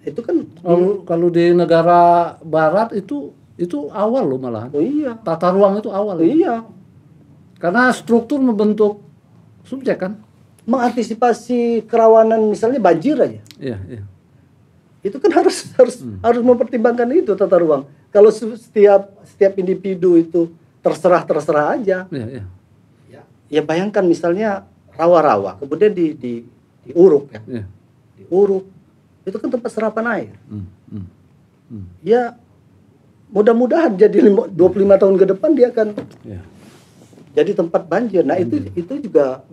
Itu kan kalau di negara barat itu awal loh malahan. Oh iya. Tata ruang itu awal. Iya. Karena struktur membentuk subjek kan. Mengantisipasi kerawanan misalnya banjir aja. Iya. Itu kan harus mempertimbangkan itu tata ruang. Kalau setiap individu itu terserah aja. Iya. Ya bayangkan misalnya rawa-rawa, kemudian diuruk ya. Iya. Diuruk. Itu kan tempat serapan air. Ya mudah-mudahan jadi 25 tahun ke depan dia akan jadi tempat banjir. Nah, itu juga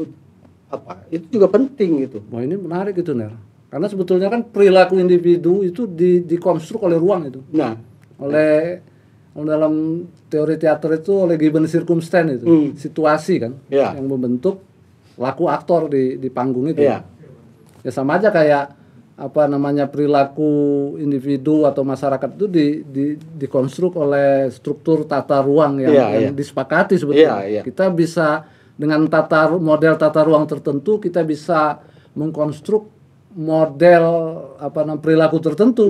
itu juga penting gitu. Wah, ini menarik itu, Ner. Karena sebetulnya kan perilaku individu itu dikonstruk oleh ruang itu. Nah, oleh dalam teori teater itu oleh given circumstance itu, situasi kan yang membentuk laku aktor di panggung itu. Ya sama aja kayak apa namanya perilaku individu atau masyarakat itu dikonstruk oleh struktur tata ruang yang disepakati sebetulnya. Kita bisa dengan model tata ruang tertentu kita bisa mengkonstruk model perilaku tertentu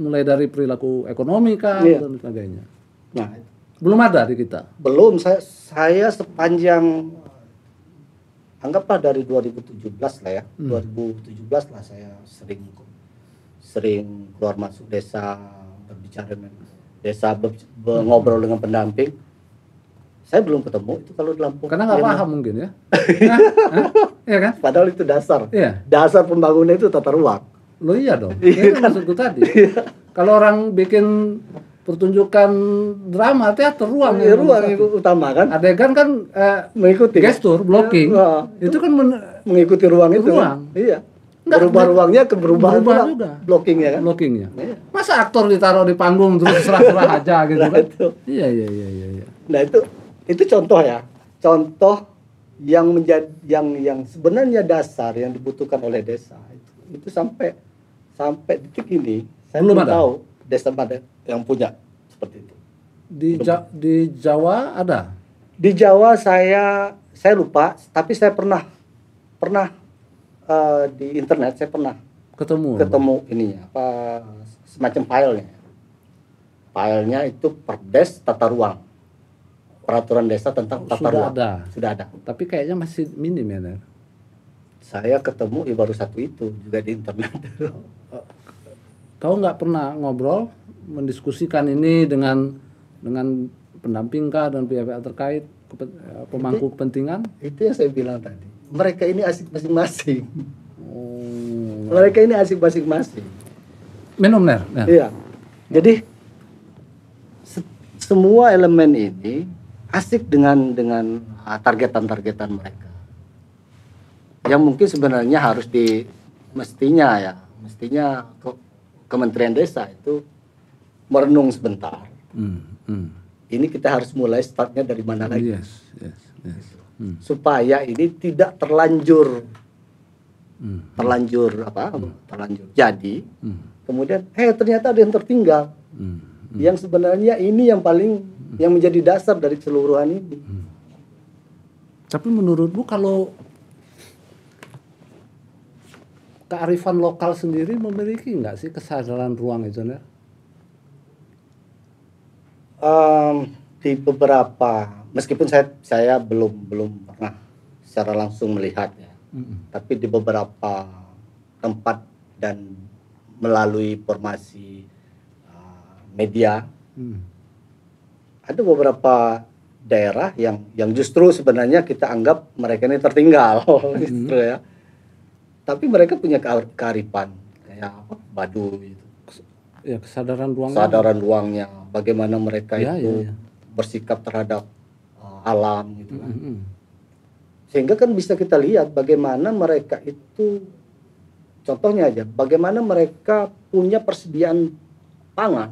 mulai dari perilaku ekonomi kan dan sebagainya. Nah, belum ada di kita. Belum, saya sepanjang anggaplah dari 2017 lah ya. 2017 lah saya sering keluar masuk desa, berbicara dengan desa, ngobrol dengan pendamping. Saya belum ketemu itu kalau di Lampung. Karena nggak paham mungkin ya. Iya kan? Padahal itu dasar. Iya. Dasar pembangunan itu tata ruang. Lo iya dong. Itu maksudku tadi. Kalau orang bikin pertunjukan drama teater ruang itu utama kan. Adegan kan mengikuti gestur, blocking. Itu kan mengikuti ruang itu. Ruang. Kan? Iya. Berubah ruangnya ke berubah juga. Blockingnya kan. Blockingnya. Iya. Masa aktor ditaruh di panggung terus serah-serah aja gitu kan. Iya. Nah itu contoh ya. Contoh yang menjadi yang sebenarnya dasar yang dibutuhkan oleh desa itu sampai detik ini saya belum tahu desa mana yang punya seperti itu. Di Jawa ada. Di Jawa saya lupa, tapi saya pernah di internet saya pernah ketemu ininya semacam filenya itu Perdes Tata Ruang, peraturan desa tentang tata ruang. Sudah ada. Tapi kayaknya masih minim ya, Ner. Saya ketemu baru satu itu juga di internet. Kau nggak pernah ngobrol mendiskusikan ini dengan pendamping kah dan pihak-pihak terkait pemangku kepentingan? Itu yang saya bilang tadi. Mereka ini asik masing-masing. Mereka ini asik masing-masing. Minum, Ner. Iya. Jadi semua elemen ini asik dengan targetan mereka. yang mungkin sebenarnya harus mestinya Kementerian Desa itu merenung sebentar. Ini kita harus mulai startnya dari mana lagi? Yes. Supaya ini tidak terlanjur jadi, kemudian ternyata ada yang tertinggal, yang sebenarnya ini yang paling yang menjadi dasar dari keseluruhan ini. Tapi menurutmu kalau kearifan lokal sendiri memiliki nggak sih kesadaran ruang itu, Ner? Di beberapa, meskipun saya belum pernah secara langsung melihat ya, tapi di beberapa tempat dan melalui informasi media, ada beberapa daerah yang justru sebenarnya kita anggap mereka ini tertinggal, justru ya. Tapi mereka punya kearifan kayak apa, Baduy itu. Ya, kesadaran ruangnya, bagaimana mereka itu bersikap terhadap alam gitu kan. Sehingga kan bisa kita lihat bagaimana mereka itu, contohnya aja, bagaimana mereka punya persediaan pangan.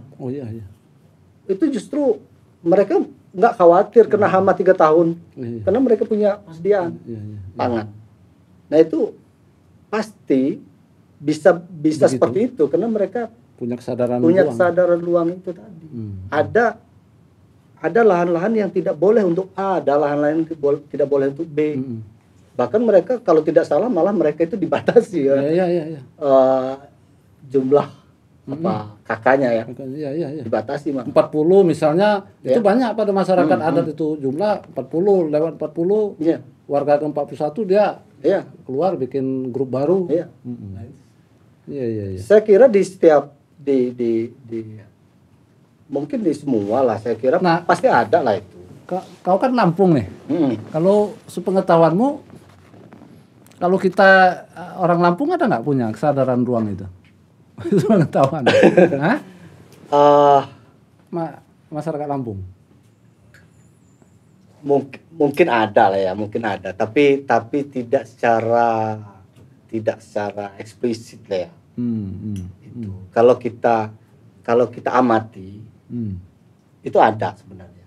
Itu justru mereka nggak khawatir kena hama 3 tahun, karena mereka punya persediaan pangan. Nah itu pasti bisa seperti itu, karena mereka punya kesadaran ruang itu tadi. Ada lahan-lahan yang tidak boleh untuk A, ada lahan-lahan yang tidak boleh untuk B. Bahkan mereka kalau tidak salah malah mereka itu dibatasi ya. Jumlah kakaknya ya. Dibatasi mah. 40 misalnya itu banyak pada masyarakat adat itu, jumlah 40, lewat 40 warga ke 41 dia keluar bikin grup baru. Saya kira di setiap mungkin di semua lah, saya kira pasti ada lah itu. Kau kan Lampung nih. Kalau sepengetahuanmu, kalau kita orang Lampung ada nggak punya kesadaran ruang itu? Sepengetahuan. Masyarakat Lampung. Mungkin ada lah ya, mungkin ada. Tapi tidak secara eksplisit lah ya. Itu. Kalau kita amati, itu ada sebenarnya.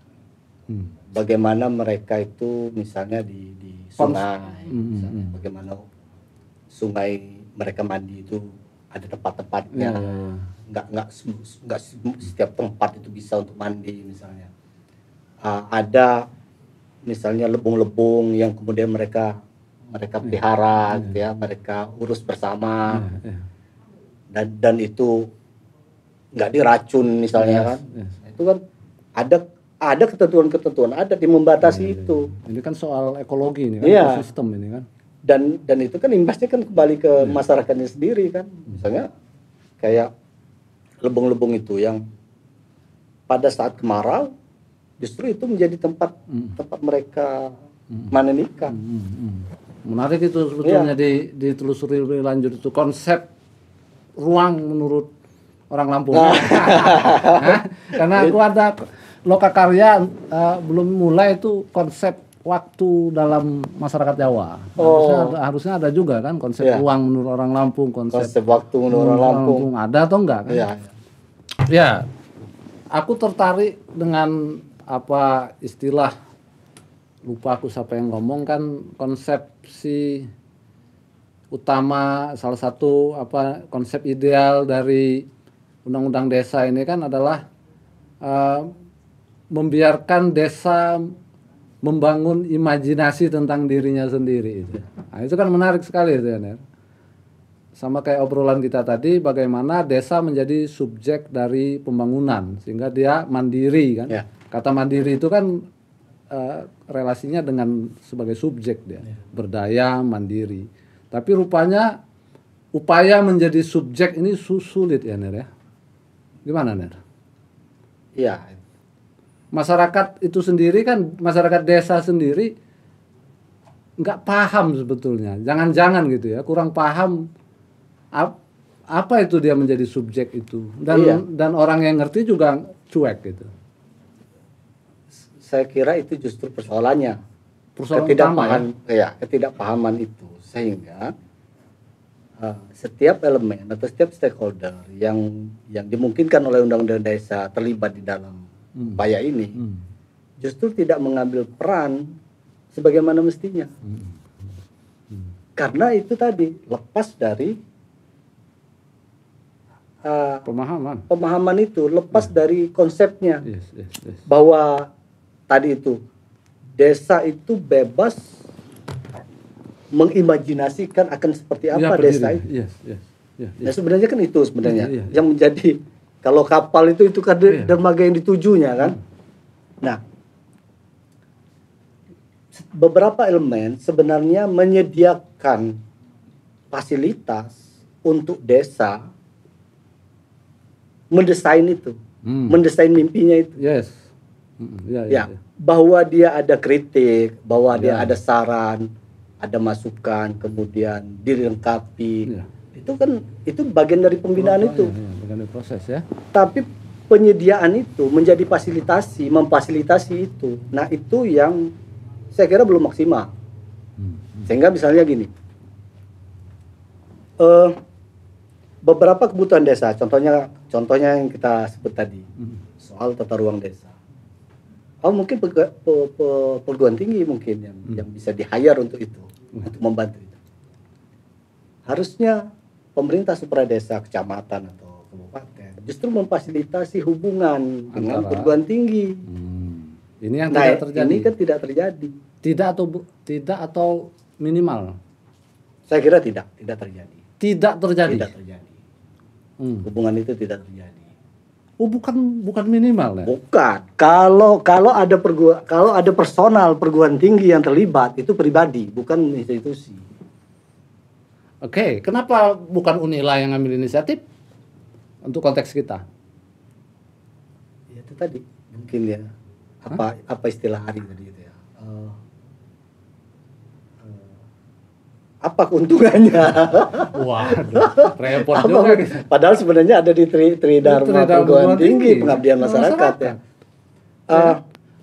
Bagaimana mereka itu misalnya di sungai, misalnya, bagaimana sungai mereka mandi itu ada tempat-tempatnya. Nggak setiap tempat itu bisa untuk mandi misalnya. Ada misalnya lebung-lebung yang kemudian mereka pelihara gitu ya, mereka urus bersama. Dan itu nggak diracun misalnya kan. Itu kan ada ketentuan-ketentuan, ada di membatasi itu. Ini kan soal ekologi ini kan, ekosistem ini kan. Dan itu kan imbasnya kan kembali ke masyarakatnya sendiri kan. Misalnya kayak lebung-lebung itu yang pada saat kemarau justru itu menjadi tempat mereka manen ikan. Menarik itu sebetulnya ditelusuri lebih lanjut itu konsep ruang menurut orang Lampung. Karena aku ada lokakarya belum mulai itu konsep waktu dalam masyarakat Jawa. Harusnya ada juga kan konsep ruang menurut orang Lampung, konsep waktu menurut orang Lampung. Ada atau enggak kan? Ya. Aku tertarik dengan apa istilah, lupa aku siapa yang ngomong kan, konsepsi utama salah satu konsep ideal dari undang-undang desa ini kan adalah membiarkan desa membangun imajinasi tentang dirinya sendiri itu. Nah, itu kan menarik sekali itu ya, Ner. Sama kayak obrolan kita tadi, bagaimana desa menjadi subjek dari pembangunan sehingga dia mandiri kan. Kata mandiri itu kan relasinya dengan sebagai subjek dia, berdaya, mandiri. Tapi rupanya upaya menjadi subjek ini sulit ya, Ner ya. Gimana, Ner? Iya. Masyarakat itu sendiri kan, masyarakat desa sendiri nggak paham sebetulnya. Jangan-jangan gitu ya, kurang paham apa itu dia menjadi subjek itu. Dan orang yang ngerti juga cuek gitu. Saya kira itu justru persoalannya. persoalan utama ya. Ketidakpahaman itu sehingga setiap elemen atau setiap stakeholder yang dimungkinkan oleh undang-undang desa terlibat di dalam upaya ini justru tidak mengambil peran sebagaimana mestinya. Karena itu tadi lepas dari pemahaman itu, lepas dari konsepnya. Yes. Bahwa tadi itu desa itu bebas mengimajinasikan akan seperti apa desa itu. Yes. Nah, sebenarnya kan itu sebenarnya Iya. yang menjadi, kalau kapal itu kan dermaga yang ditujunya kan. Nah, beberapa elemen sebenarnya menyediakan fasilitas untuk desa mendesain itu, mendesain mimpinya itu. Yes. Bahwa dia ada kritik, bahwa dia ada saran, ada masukan, kemudian dilengkapi. Itu bagian dari pembinaan itu. Bagian dari proses ya. Tapi penyediaan itu menjadi memfasilitasi itu. Nah, itu yang saya kira belum maksimal. Sehingga misalnya gini, beberapa kebutuhan desa, contohnya yang kita sebut tadi, soal tata ruang desa. Mungkin perguruan tinggi mungkin yang bisa di-hire untuk itu, untuk membantu itu. Harusnya pemerintah supradesa, kecamatan atau kabupaten justru memfasilitasi hubungan dengan perguruan tinggi. Ini yang tidak terjadi. Ini kan tidak terjadi. Tidak atau minimal. Saya kira tidak terjadi. Tidak terjadi. Tidak terjadi. Hubungan itu tidak terjadi. Bukan minimal ya. Bukan. Kalau ada personal perguruan tinggi yang terlibat, itu pribadi, bukan institusi. Oke, kenapa bukan Unila yang ngambil inisiatif untuk konteks kita? Ya, itu tadi mungkin ya. Apa istilah hari tadi itu ya? Apa keuntungannya? Waduh, repot juga. Padahal sebenarnya ada di Tridharma Perguruan Tinggi Pengabdian Masyarakat ya.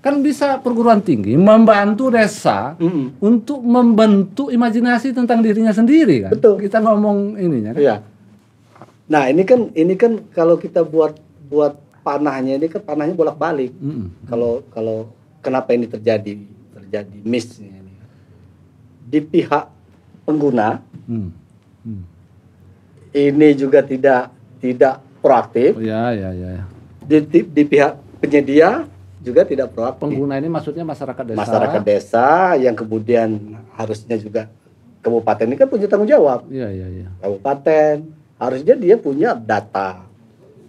Kan bisa perguruan tinggi membantu desa untuk membentuk imajinasi tentang dirinya sendiri kan. Betul. Kita ngomong ininya kan. Iya. Nah, ini kan kalau kita buat panahnya, ini kan panahnya bolak-balik. Kalau kenapa ini terjadi miss ini. Di pihak pengguna ini juga tidak proaktif. Ya. Di pihak penyedia juga tidak proaktif. Pengguna ini maksudnya masyarakat desa. Masyarakat desa yang kemudian harusnya juga kabupaten ini kan punya tanggung jawab. Iya. Kabupaten harusnya dia punya data.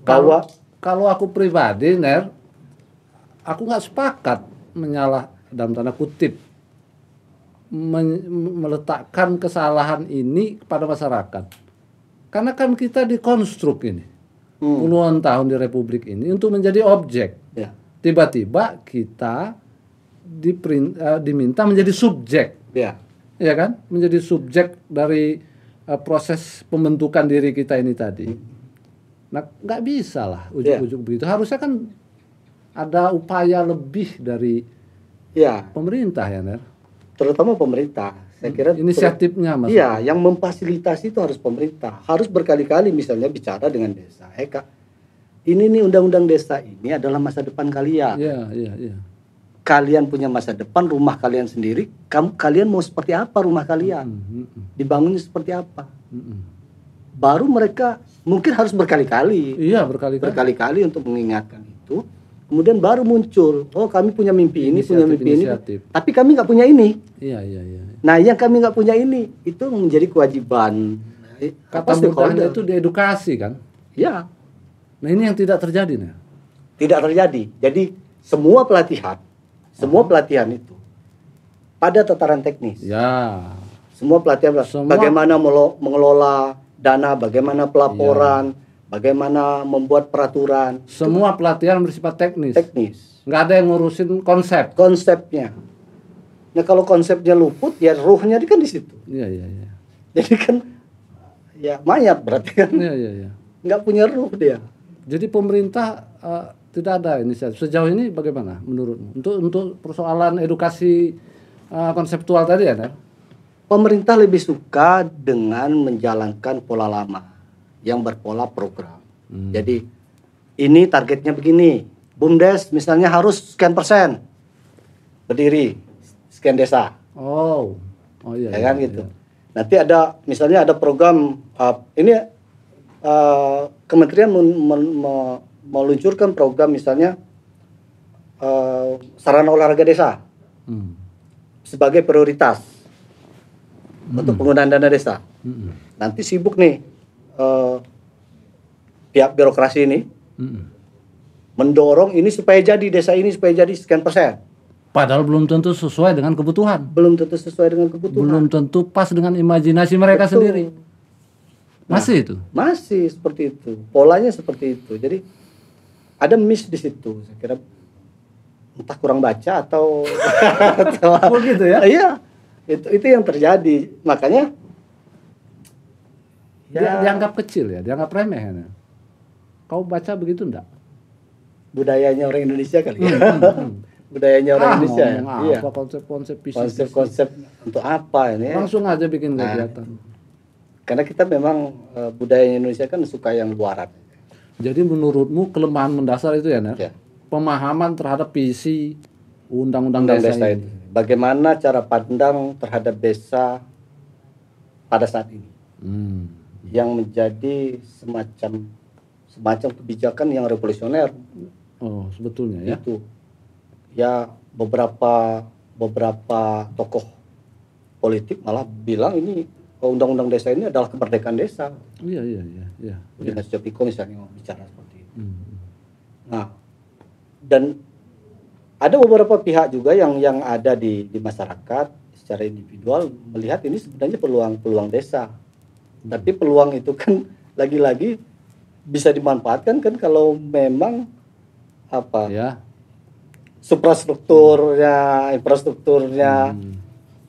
Kalau aku pribadi, aku nggak sepakat dalam tanda kutip meletakkan kesalahan ini kepada masyarakat. Karena kan kita dikonstruk ini puluhan tahun di Republik ini untuk menjadi objek. Ya. Tiba-tiba kita diminta menjadi subjek, ya kan? Menjadi subjek dari proses pembentukan diri kita ini tadi. Nah, nggak bisa lah ujuk-ujuk begitu. Harusnya kan ada upaya lebih dari pemerintah ya, Ner? Terutama pemerintah. Saya kira inisiatifnya, Mas. Iya, yang memfasilitasi itu harus pemerintah. Harus berkali-kali misalnya bicara dengan desa. Kak, ini nih undang-undang desa ini adalah masa depan kalian. Iya. Kalian punya masa depan, rumah kalian sendiri. Kalian mau seperti apa rumah kalian? Dibangunnya seperti apa? Baru mereka mungkin harus berkali-kali. Iya, berkali-kali untuk mengingatkan itu. Kemudian baru muncul, kami punya mimpi ini, punya mimpi ini. Tapi kami nggak punya ini. Iya. Nah, yang kami nggak punya ini, itu menjadi kewajiban. Kata mudahnya itu diedukasi kan? Iya. Nah, ini yang tidak terjadi, Ner. Tidak terjadi. Jadi semua pelatihan itu pada tataran teknis. Ya. Semua pelatihan bagaimana mengelola dana, bagaimana pelaporan, bagaimana membuat peraturan. Semua pelatihan bersifat teknis. Nggak ada yang ngurusin konsepnya. Nah, kalau konsepnya luput, ya ruhnya kan di situ. Iya. Jadi kan ya mayat berarti kan. Iya. Nggak punya ruh dia. Jadi pemerintah tidak ada inisiatif. Sejauh ini bagaimana menurutmu untuk persoalan edukasi konseptual tadi ya, Ner? Pemerintah lebih suka dengan menjalankan pola lama yang berpola program. Jadi ini targetnya begini, BUMDes misalnya harus sekian persen berdiri, sekian desa, Oh iya. ya kan gitu. Nanti ada misalnya ada program ini kementerian meluncurkan program misalnya sarana olahraga desa sebagai prioritas untuk penggunaan dana desa. Nanti sibuk nih pihak birokrasi ini mendorong ini supaya jadi desa ini supaya jadi sekian persen. Padahal belum tentu sesuai dengan kebutuhan. Belum tentu sesuai dengan kebutuhan. Belum tentu pas dengan imajinasi mereka Betul. sendiri. Masih itu. Masih seperti itu. Polanya seperti itu. Jadi ada miss di situ. Saya kira entah kurang baca atau Begitu ya? Iya. Itu yang terjadi. Makanya Dianggap kecil ya, dianggap remeh ya. Kau baca begitu enggak? budayanya orang Indonesia kali ya. Budayanya orang Indonesia. Ya? Ngomong Iya. apa konsep-konsep visi. Konsep-konsep untuk apa ini? Ya? Langsung aja bikin kegiatan. Karena kita memang budaya Indonesia kan suka yang luaran. Jadi menurutmu kelemahan mendasar itu ya, Ner? Ya. Pemahaman terhadap visi undang-undang desa ini. itu. Bagaimana cara pandang terhadap desa pada saat ini? Yang menjadi semacam kebijakan yang revolusioner. Oh, sebetulnya ya. Itu ya beberapa tokoh politik malah bilang ini undang-undang desa ini adalah kemerdekaan desa. Iya. Dengan Sujatmiko misalnya mau bicara seperti itu. Nah, dan ada beberapa pihak juga yang ada di masyarakat secara individual melihat ini sebenarnya peluang desa. Tapi peluang itu kan lagi-lagi bisa dimanfaatkan kan kalau memang Ya. infrastrukturnya,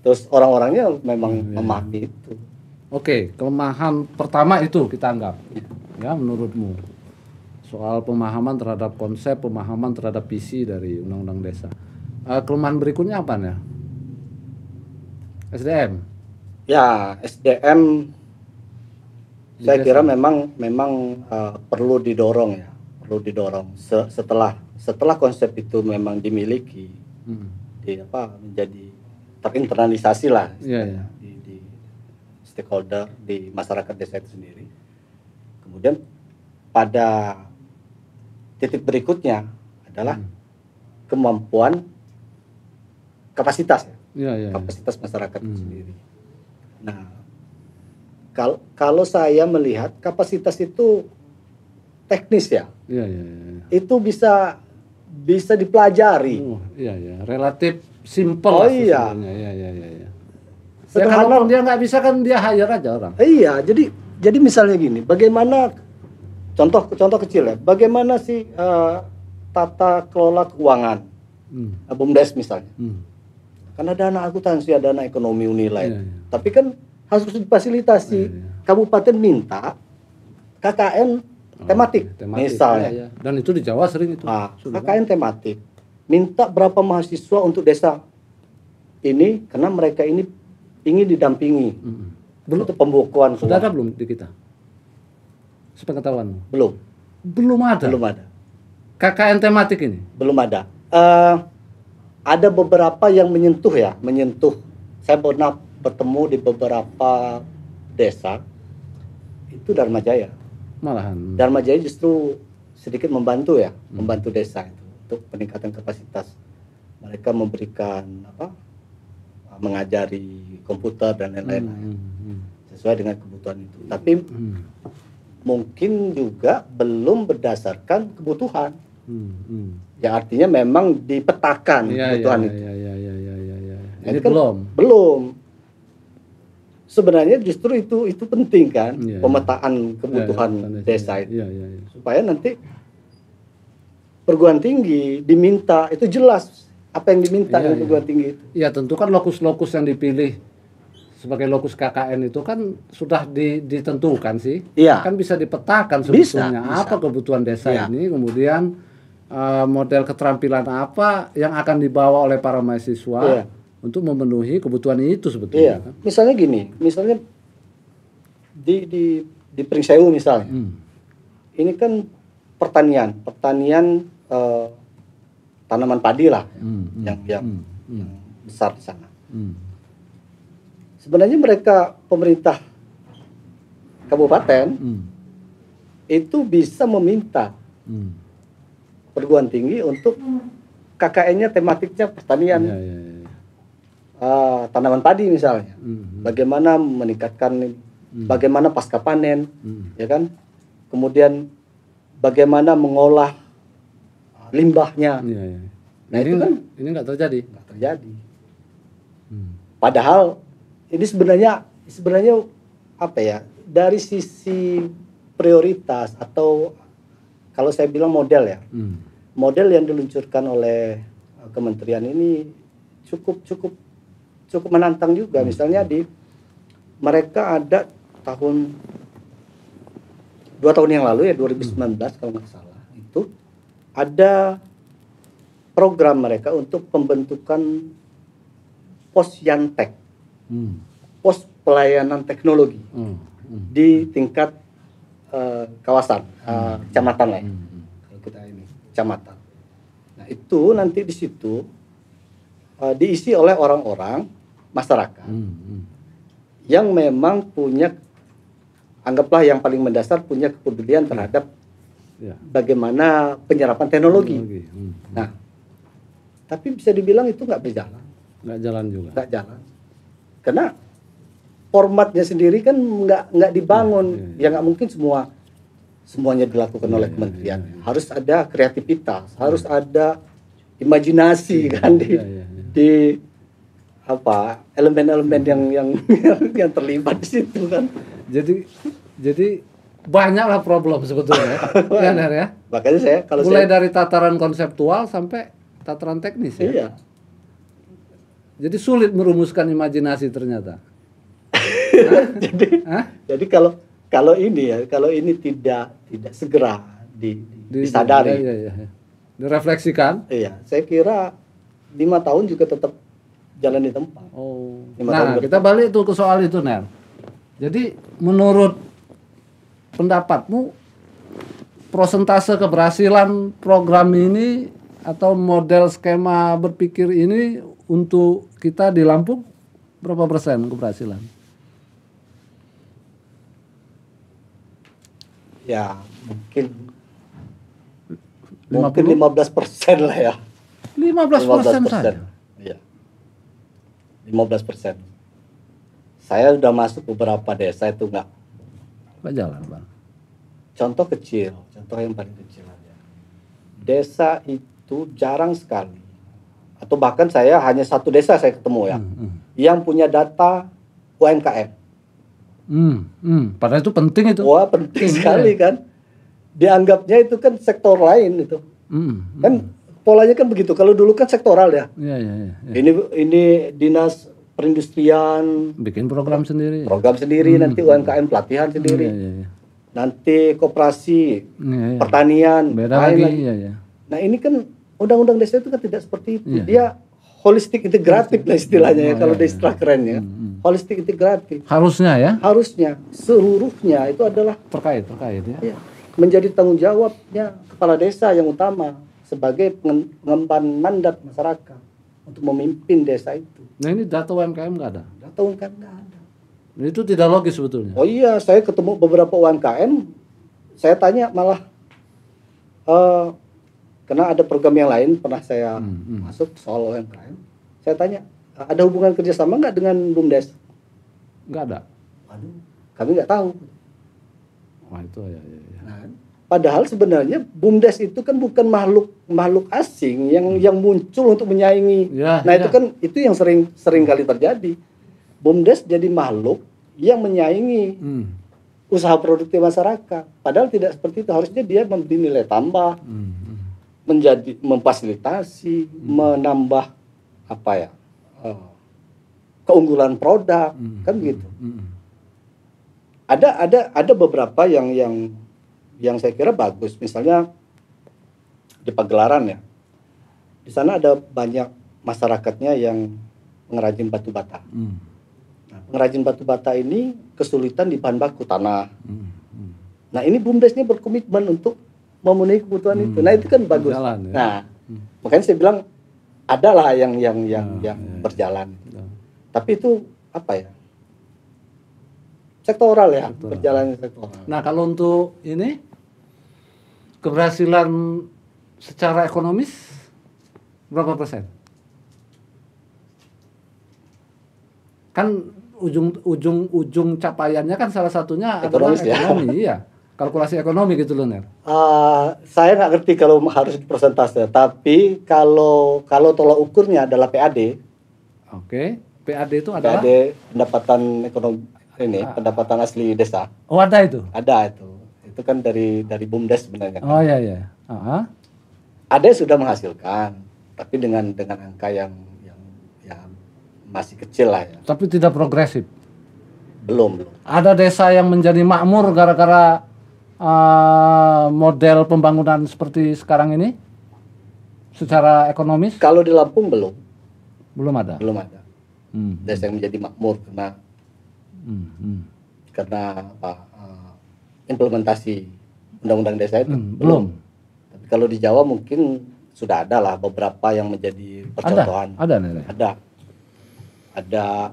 terus orang-orangnya memang memahami itu. Oke, kelemahan pertama itu kita anggap. Ya, menurutmu. Soal pemahaman terhadap konsep, pemahaman terhadap visi dari undang-undang desa. Kelemahan berikutnya apa ya? SDM. Ya, SDM saya kira memang perlu didorong ya, perlu didorong. Setelah konsep itu memang dimiliki, menjadi terinternalisasi lah di stakeholder di masyarakat desa itu sendiri. Kemudian pada titik berikutnya adalah kemampuan kapasitas kapasitas masyarakat itu sendiri. Nah, kalau saya melihat kapasitas itu teknis ya. Itu bisa dipelajari. Relatif simpel lah sesungguhnya. Iya. Kalau dia nggak bisa kan dia hire aja orang. Iya, jadi misalnya gini, bagaimana contoh kecil ya, bagaimana sih tata kelola keuangan, BUMDes misalnya. Karena dana akuntansi, dana ekonomi unilai, tapi kan harus difasilitasi. Kabupaten minta KKN tematik misalnya. Dan itu di Jawa sering itu. KKN tematik. Minta berapa mahasiswa untuk desa ini karena mereka ini ingin didampingi. Untuk pembukuan. Sudah ada belum di kita? Sepengetahuan? Belum ada. KKN tematik ini? Belum ada. Ada beberapa yang menyentuh. Saya pernah bertemu di beberapa desa itu Dharma Jaya. Malahan Dharma Jaya justru sedikit membantu desa itu untuk peningkatan kapasitas. Mereka memberikan mengajari komputer dan lain-lain sesuai dengan kebutuhan itu. Tapi mungkin juga belum berdasarkan kebutuhan. Yang artinya memang dipetakan kebutuhan itu. Ini kan belum. Sebenarnya justru itu penting kan, pemetaan kebutuhan desa itu. Supaya nanti perguruan tinggi diminta itu jelas apa yang diminta dari perguruan tinggi itu. Ya tentu kan lokus-lokus yang dipilih sebagai lokus KKN itu kan sudah ditentukan sih. Kan bisa dipetakan sebetulnya apa kebutuhan desa ini, kemudian model keterampilan apa yang akan dibawa oleh para mahasiswa untuk memenuhi kebutuhan itu Iya, sebetulnya. Kan? misalnya gini, misalnya di Pringsewu misalnya, ini kan pertanian tanaman padi lah, yang besar di sana. Sebenarnya pemerintah kabupaten itu bisa meminta perguruan tinggi untuk KKN-nya tematiknya pertanian, Ya, ya, ya. tanaman padi misalnya. Bagaimana meningkatkan, bagaimana pasca panen, ya kan? Kemudian bagaimana mengolah limbahnya. Ya, ya. Nah itu kan ini nggak terjadi. nggak terjadi. Padahal ini sebenarnya apa ya? Dari sisi prioritas atau kalau saya bilang model ya, model yang diluncurkan oleh kementerian ini cukup menantang juga. Misalnya mereka ada 2 tahun yang lalu ya, 2019 kalau nggak salah, itu ada program mereka untuk pembentukan pos Yantek, pos pelayanan teknologi di tingkat kawasan, kecamatan lah ya. Kalau kita ini kecamatan. Nah itu nanti di situ diisi oleh orang-orang masyarakat yang memang punya, anggaplah yang paling mendasar, punya kepedulian terhadap bagaimana penyerapan teknologi. Nah, tapi bisa dibilang itu nggak berjalan. Nggak jalan juga. Nggak jalan. Karena formatnya sendiri kan nggak dibangun. Ya nggak mungkin semuanya dilakukan oleh kementerian. Harus ada kreativitas, harus ada imajinasi kan di apa elemen-elemen yang terlibat di situ kan. Jadi banyaklah problem sebetulnya. Ya, Ner, ya. Makanya saya mulai dari tataran konseptual sampai tataran teknis ya. Iya. Jadi sulit merumuskan imajinasi ternyata. Jadi kalau ini tidak segera disadari, direfleksikan. Iya, saya kira 5 tahun juga tetap jalan di tempat. Oh. Nah, kita balik tuh ke soal itu, Ner. Jadi menurut pendapatmu prosentase keberhasilan program ini atau model skema berpikir ini untuk kita di Lampung berapa persen keberhasilan? Ya mungkin 15% lah ya. 15% saja. Iya. 15%. Saya sudah masuk beberapa desa itu nggak jalan, Bang. Contoh kecil, contoh yang paling kecil aja. Desa itu jarang sekali, atau bahkan saya hanya satu desa saya ketemu ya, yang punya data UMKM. Padahal itu penting itu. Wah penting sekali kan. Dianggapnya itu kan sektor lain itu. Kan polanya kan begitu. Kalau dulu kan sektoral ya. Iya. Ini dinas perindustrian bikin program sendiri. Nanti UMKM pelatihan sendiri. Iya. Nanti koperasi, pertanian, beda lagi. Iya. Nah ini kan undang-undang desa itu kan tidak seperti itu. Dia holistik integratif lah istilahnya kalau istilah kerennya. Holistik integratif. Harusnya ya? Harusnya seluruhnya itu adalah terkait ya. Iya, menjadi tanggung jawabnya kepala desa yang utama sebagai pengemban mandat masyarakat untuk memimpin desa itu. Nah ini data UMKM nggak ada? Data UMKM nggak ada. Itu tidak logis sebetulnya. Oh iya, saya ketemu beberapa UMKM, saya tanya malah, karena ada program yang lain pernah saya masuk soal UMKM, saya tanya, ada hubungan kerjasama nggak dengan BUMDes? Nggak ada. Waduh, kami nggak tahu. Wah itu ya. Nah, padahal sebenarnya BUMDes itu kan bukan makhluk asing yang muncul untuk menyaingi. Itu kan itu yang sering kali terjadi. BUMDes jadi makhluk yang menyaingi usaha produktif masyarakat. Padahal tidak seperti itu. Harusnya dia memberi nilai tambah, memfasilitasi, menambah keunggulan produk, kan begitu. Ada beberapa yang saya kira bagus. Misalnya di Pagelaran ya, di sana ada banyak masyarakatnya yang pengrajin batu bata. Nah, pengrajin batu bata ini kesulitan di bahan baku tanah. Nah, ini BUMDes-nya berkomitmen untuk memenuhi kebutuhan itu. Nah, itu kan bagus. Berjalan, ya. Nah, makanya saya bilang adalah yang berjalan. Tapi itu apa ya? Sektoral ya, berjalan sektoral. Nah, kalau untuk ini keberhasilan secara ekonomis berapa persen? Kan ujung capaiannya kan salah satunya adalah Ekonomis, ya. ekonomi, iya. Kalkulasi ekonomi gitu loh, Ner. Saya nggak ngerti kalau harus persentase, tapi kalau tolak ukurnya adalah PAD. Oke, PAD itu adalah PAD pendapatan ekonomi ini, pendapatan asli desa. Oh, ada itu. Ada itu. Itu kan dari BUMDes sebenarnya. Oh iya iya. Ada yang sudah menghasilkan, tapi dengan angka yang masih kecil lah ya. Tapi tidak progresif. Belum. Ada desa yang menjadi makmur gara-gara model pembangunan seperti sekarang ini secara ekonomis? Kalau di Lampung belum ada. Desa yang menjadi makmur karena implementasi undang-undang desa itu belum. Tapi kalau di Jawa mungkin sudah ada lah beberapa yang menjadi percontohan. Ada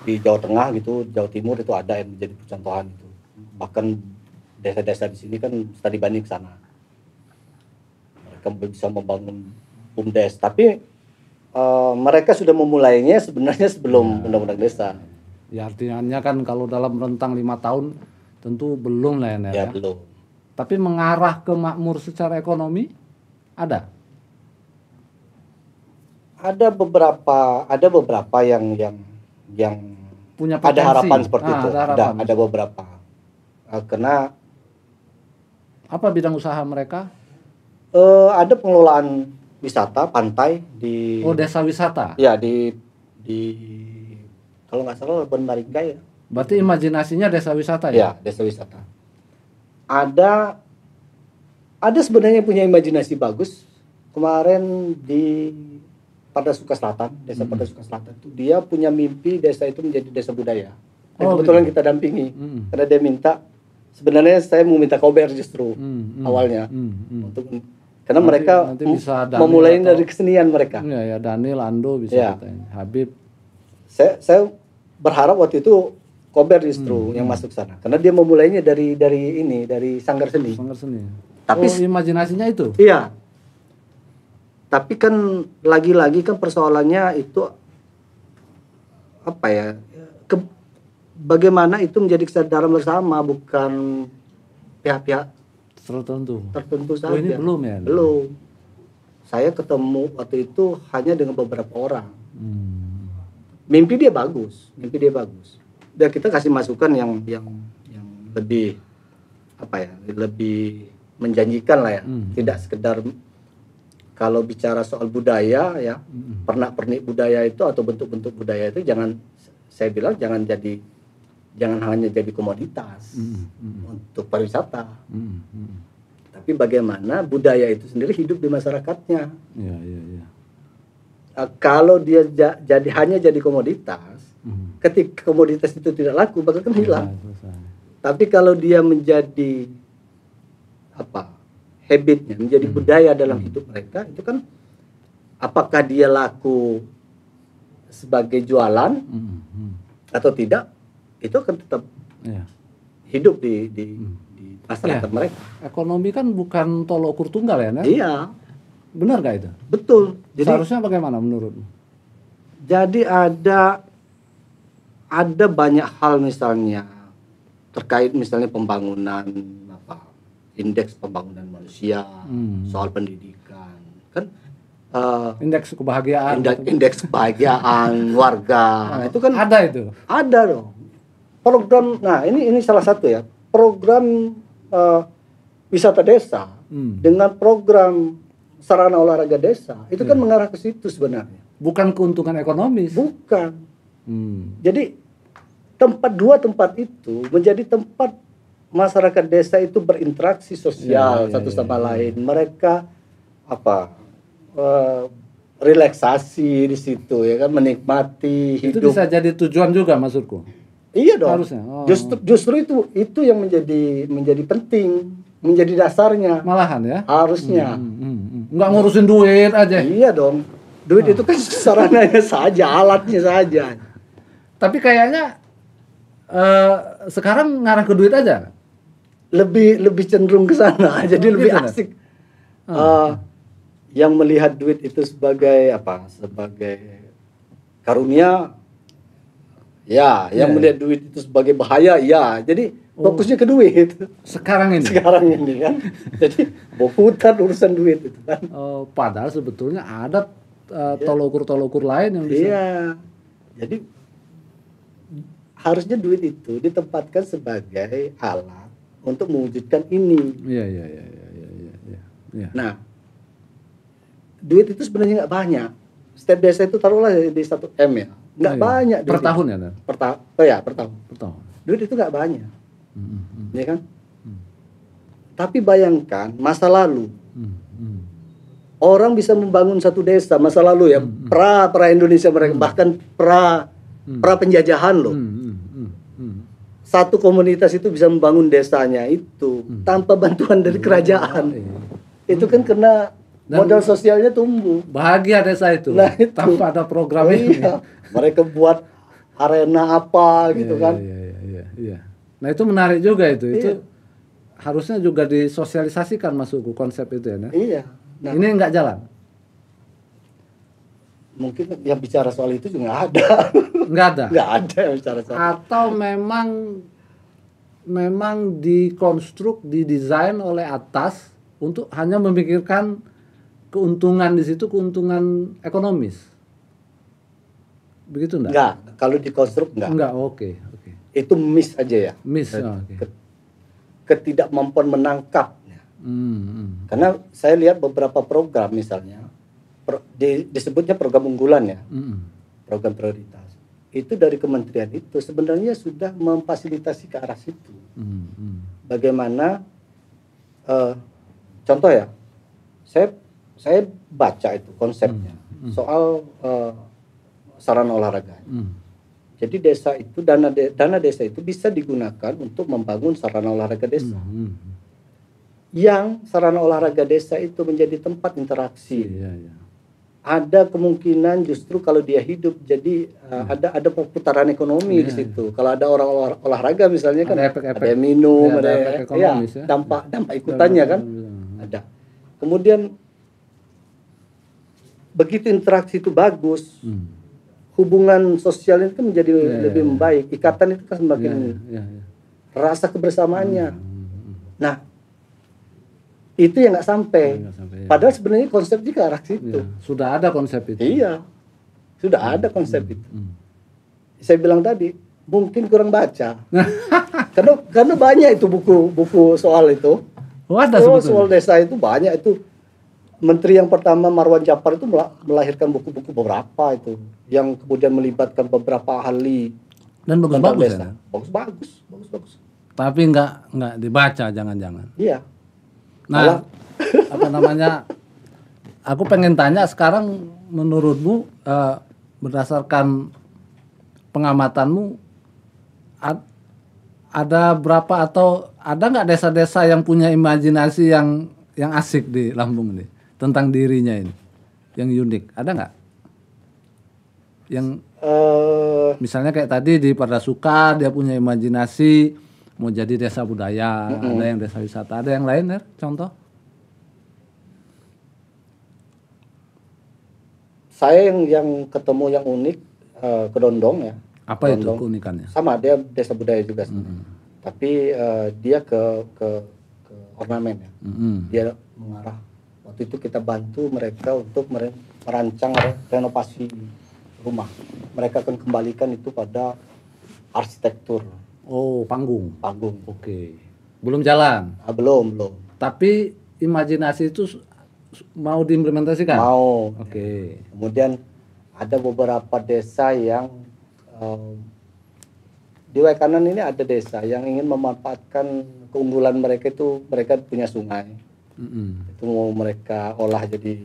di Jawa Tengah gitu, Jawa Timur itu ada yang menjadi percontohan itu. Bahkan desa-desa di sini kan studi banding ke sana. Mereka bisa membangun BUMDes, tapi mereka sudah memulainya sebenarnya sebelum undang-undang desa. Ya artinya kan kalau dalam rentang 5 tahun tentu belum lah ya. Belum. Tapi mengarah ke makmur secara ekonomi ada. Ada beberapa yang punya potensi. Ada harapan seperti itu. Ada beberapa. Karena apa bidang usaha mereka? Ada pengelolaan wisata pantai di desa wisata. Ya di kalau nggak salah Labuan Baringga ya. Berarti imajinasinya desa wisata ya? Ya, desa wisata. Ada sebenarnya punya imajinasi bagus. Kemarin pada Suka Selatan, desa pada Suka Selatan itu dia punya mimpi desa itu menjadi desa budaya. Kebetulan kita dampingi karena dia minta. Sebenarnya saya mau minta Kober justru awalnya untuk karena mereka nanti bisa memulai dari kesenian mereka. Ya Daniel, Ando bisa katanya. Habib. Saya berharap waktu itu Kober justru yang masuk sana karena dia memulainya dari sanggar seni. Tapi imajinasinya itu. Iya. Tapi kan lagi-lagi kan persoalannya itu apa ya? Bagaimana itu menjadi kesadaran bersama, bukan pihak-pihak tertentu saja. Ini belum ya? Belum. Saya ketemu waktu itu hanya dengan beberapa orang. Mimpi dia bagus. Dan kita kasih masukan yang lebih apa ya? Lebih menjanjikan lah ya. Tidak sekedar kalau bicara soal budaya ya, pernak-pernik budaya itu atau bentuk-bentuk budaya itu saya bilang jangan hanya jadi komoditas untuk pariwisata. Tapi bagaimana budaya itu sendiri hidup di masyarakatnya. Ya. Kalau dia hanya jadi komoditas, ketika komoditas itu tidak laku, bakal hilang. Tapi kalau dia menjadi habitnya, menjadi budaya dalam hidup mereka, itu kan apakah dia laku sebagai jualan atau tidak, itu akan tetap hidup di masyarakat mereka. Ekonomi kan bukan tolok ukur tunggal ya, Ner? Iya. Benar gak itu? Betul. Jadi seharusnya bagaimana menurutmu? Jadi ada banyak hal misalnya terkait misalnya pembangunan indeks pembangunan manusia, soal pendidikan, kan indeks kebahagiaan, indeks kebahagiaan warga, itu kan ada dong. Program, nah ini salah satu ya, program wisata desa dengan program sarana olahraga desa itu kan mengarah ke situ sebenarnya. Bukan keuntungan ekonomis. Bukan. Jadi dua tempat itu menjadi tempat masyarakat desa itu berinteraksi sosial satu sama lain. Mereka relaksasi di situ ya kan, menikmati Itu hidup. bisa jadi tujuan juga maksudku. Iya dong. Harusnya. Oh. Justru itu yang menjadi penting, menjadi dasarnya. Malahan ya. Harusnya. Nggak ngurusin duit aja. Iya dong. Duit itu kan sarananya saja, alatnya saja. Tapi kayaknya sekarang ngarah ke duit aja. Lebih cenderung ke sana. Jadi lebih gitu, asik. Yang melihat duit itu sebagai apa? Sebagai karunia. Ya, yang melihat duit itu sebagai bahaya, ya. Jadi fokusnya ke duit. Sekarang ini. Sekarang ini kan. Jadi berputar urusan duit itu kan. Padahal sebetulnya ada tolokur-tolokur lain yang bisa. Iya. Jadi harusnya duit itu ditempatkan sebagai alat untuk mewujudkan ini. Iya. Nah, duit itu sebenarnya nggak banyak. Setiap desa itu taruhlah di 1 M ya. Nggak banyak. Per duit tahun itu. ya, Dan? Per tahun. Per tahun. Duit itu nggak banyak. Ya kan? Tapi bayangkan masa lalu. Orang bisa membangun satu desa masa lalu ya, pra Indonesia mereka, bahkan pra penjajahan loh. Satu komunitas itu bisa membangun desanya itu tanpa bantuan dari kerajaan. Itu kan karena modal sosialnya tumbuh. Bahagia desa itu. Nah, itu. Tanpa ada program ini. Iya. Mereka buat arena apa gitu kan. Iya. Nah, itu menarik juga itu. Itu harusnya juga disosialisasikan masukku konsep itu ya. Nah? Iya. Nah, ini nggak jalan. Mungkin yang bicara soal itu juga nggak ada. Nggak ada. Nggak ada yang bicara soal. Atau memang dikonstruk, didesain oleh atas untuk hanya memikirkan keuntungan di situ, keuntungan ekonomis. Begitu enggak? Enggak, kalau dikonstruk enggak. Enggak, oke. Itu miss aja ya. Miss, oke. Ketidakmampuan menangkapnya. Karena saya lihat beberapa program misalnya, disebutnya program unggulan ya, program prioritas. Itu dari kementerian itu sebenarnya sudah memfasilitasi ke arah situ. Bagaimana, contoh ya, saya baca itu konsepnya soal sarana olahraga. Jadi desa itu dana desa itu bisa digunakan untuk membangun sarana olahraga desa. Yang sarana olahraga desa itu menjadi tempat interaksi. Ada kemungkinan justru kalau dia hidup jadi ada perputaran ekonomi di situ. Kalau ada orang olahraga misalnya kan ada yang minum, ada efek ekonomis, ya. dampak ikutannya kan ada. Kemudian begitu interaksi itu bagus. Hubungan sosial itu menjadi lebih membaik, ikatan itu kan semakin rasa kebersamaannya. Nah, itu yang nggak sampai. Padahal sebenarnya konsepnya ke arah situ. Sudah ada konsep itu. Iya, sudah ada konsep itu. Saya bilang tadi mungkin kurang baca, karena banyak itu buku soal itu. Soal desa itu banyak itu. Menteri yang pertama Marwan Japar itu melahirkan buku-buku beberapa itu yang kemudian melibatkan beberapa ahli dan bagus-bagus ya? Bagus. Tapi nggak dibaca jangan-jangan. Iya. Nah, apa namanya? Aku pengen tanya sekarang menurutmu berdasarkan pengamatanmu ada berapa atau ada nggak desa-desa yang punya imajinasi yang asik di Lampung ini? Tentang dirinya ini yang unik, ada nggak? Yang misalnya kayak tadi di Pardasuka dia punya imajinasi mau jadi desa budaya, ada yang desa wisata, ada yang lain ya? Contoh? Saya yang ketemu yang unik Kedondong ya. Apa Kedondong. itu keunikannya? Sama dia desa budaya juga sebenarnya. Tapi dia ke ornamen ya. Dia mengarah. Waktu itu kita bantu mereka untuk merancang renovasi rumah. Mereka akan kembalikan itu pada arsitektur. Oh, panggung. Oke. Belum jalan? Belum. Tapi imajinasi itu mau diimplementasikan? Mau. Oke. Kemudian ada beberapa desa yang di Waikanan ini ada desa yang ingin memanfaatkan keunggulan mereka itu, mereka punya sungai. Itu mau mereka olah jadi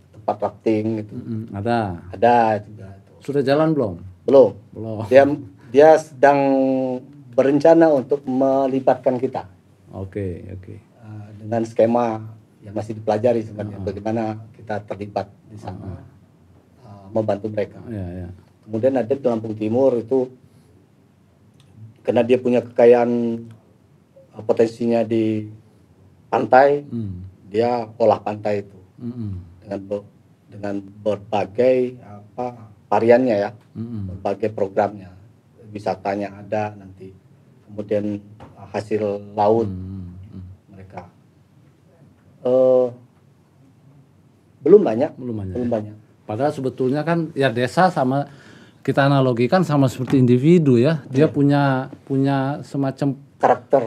tempat tempat rafting gitu. Ada juga. Sudah jalan belum? Belum. Belum. Dia sedang berencana untuk melibatkan kita. Oke. Dengan skema yang masih dipelajari sebenarnya, bagaimana kita terlibat di sana, membantu mereka. Ya. Kemudian ada di Lampung Timur itu, karena dia punya kekayaan potensinya di pantai, dia olah pantai itu dengan berbagai variannya ya, berbagai programnya, wisatanya ada nanti, kemudian hasil laut mereka belum banyak. Padahal sebetulnya kan ya desa sama kita analogikan sama seperti individu ya, dia punya semacam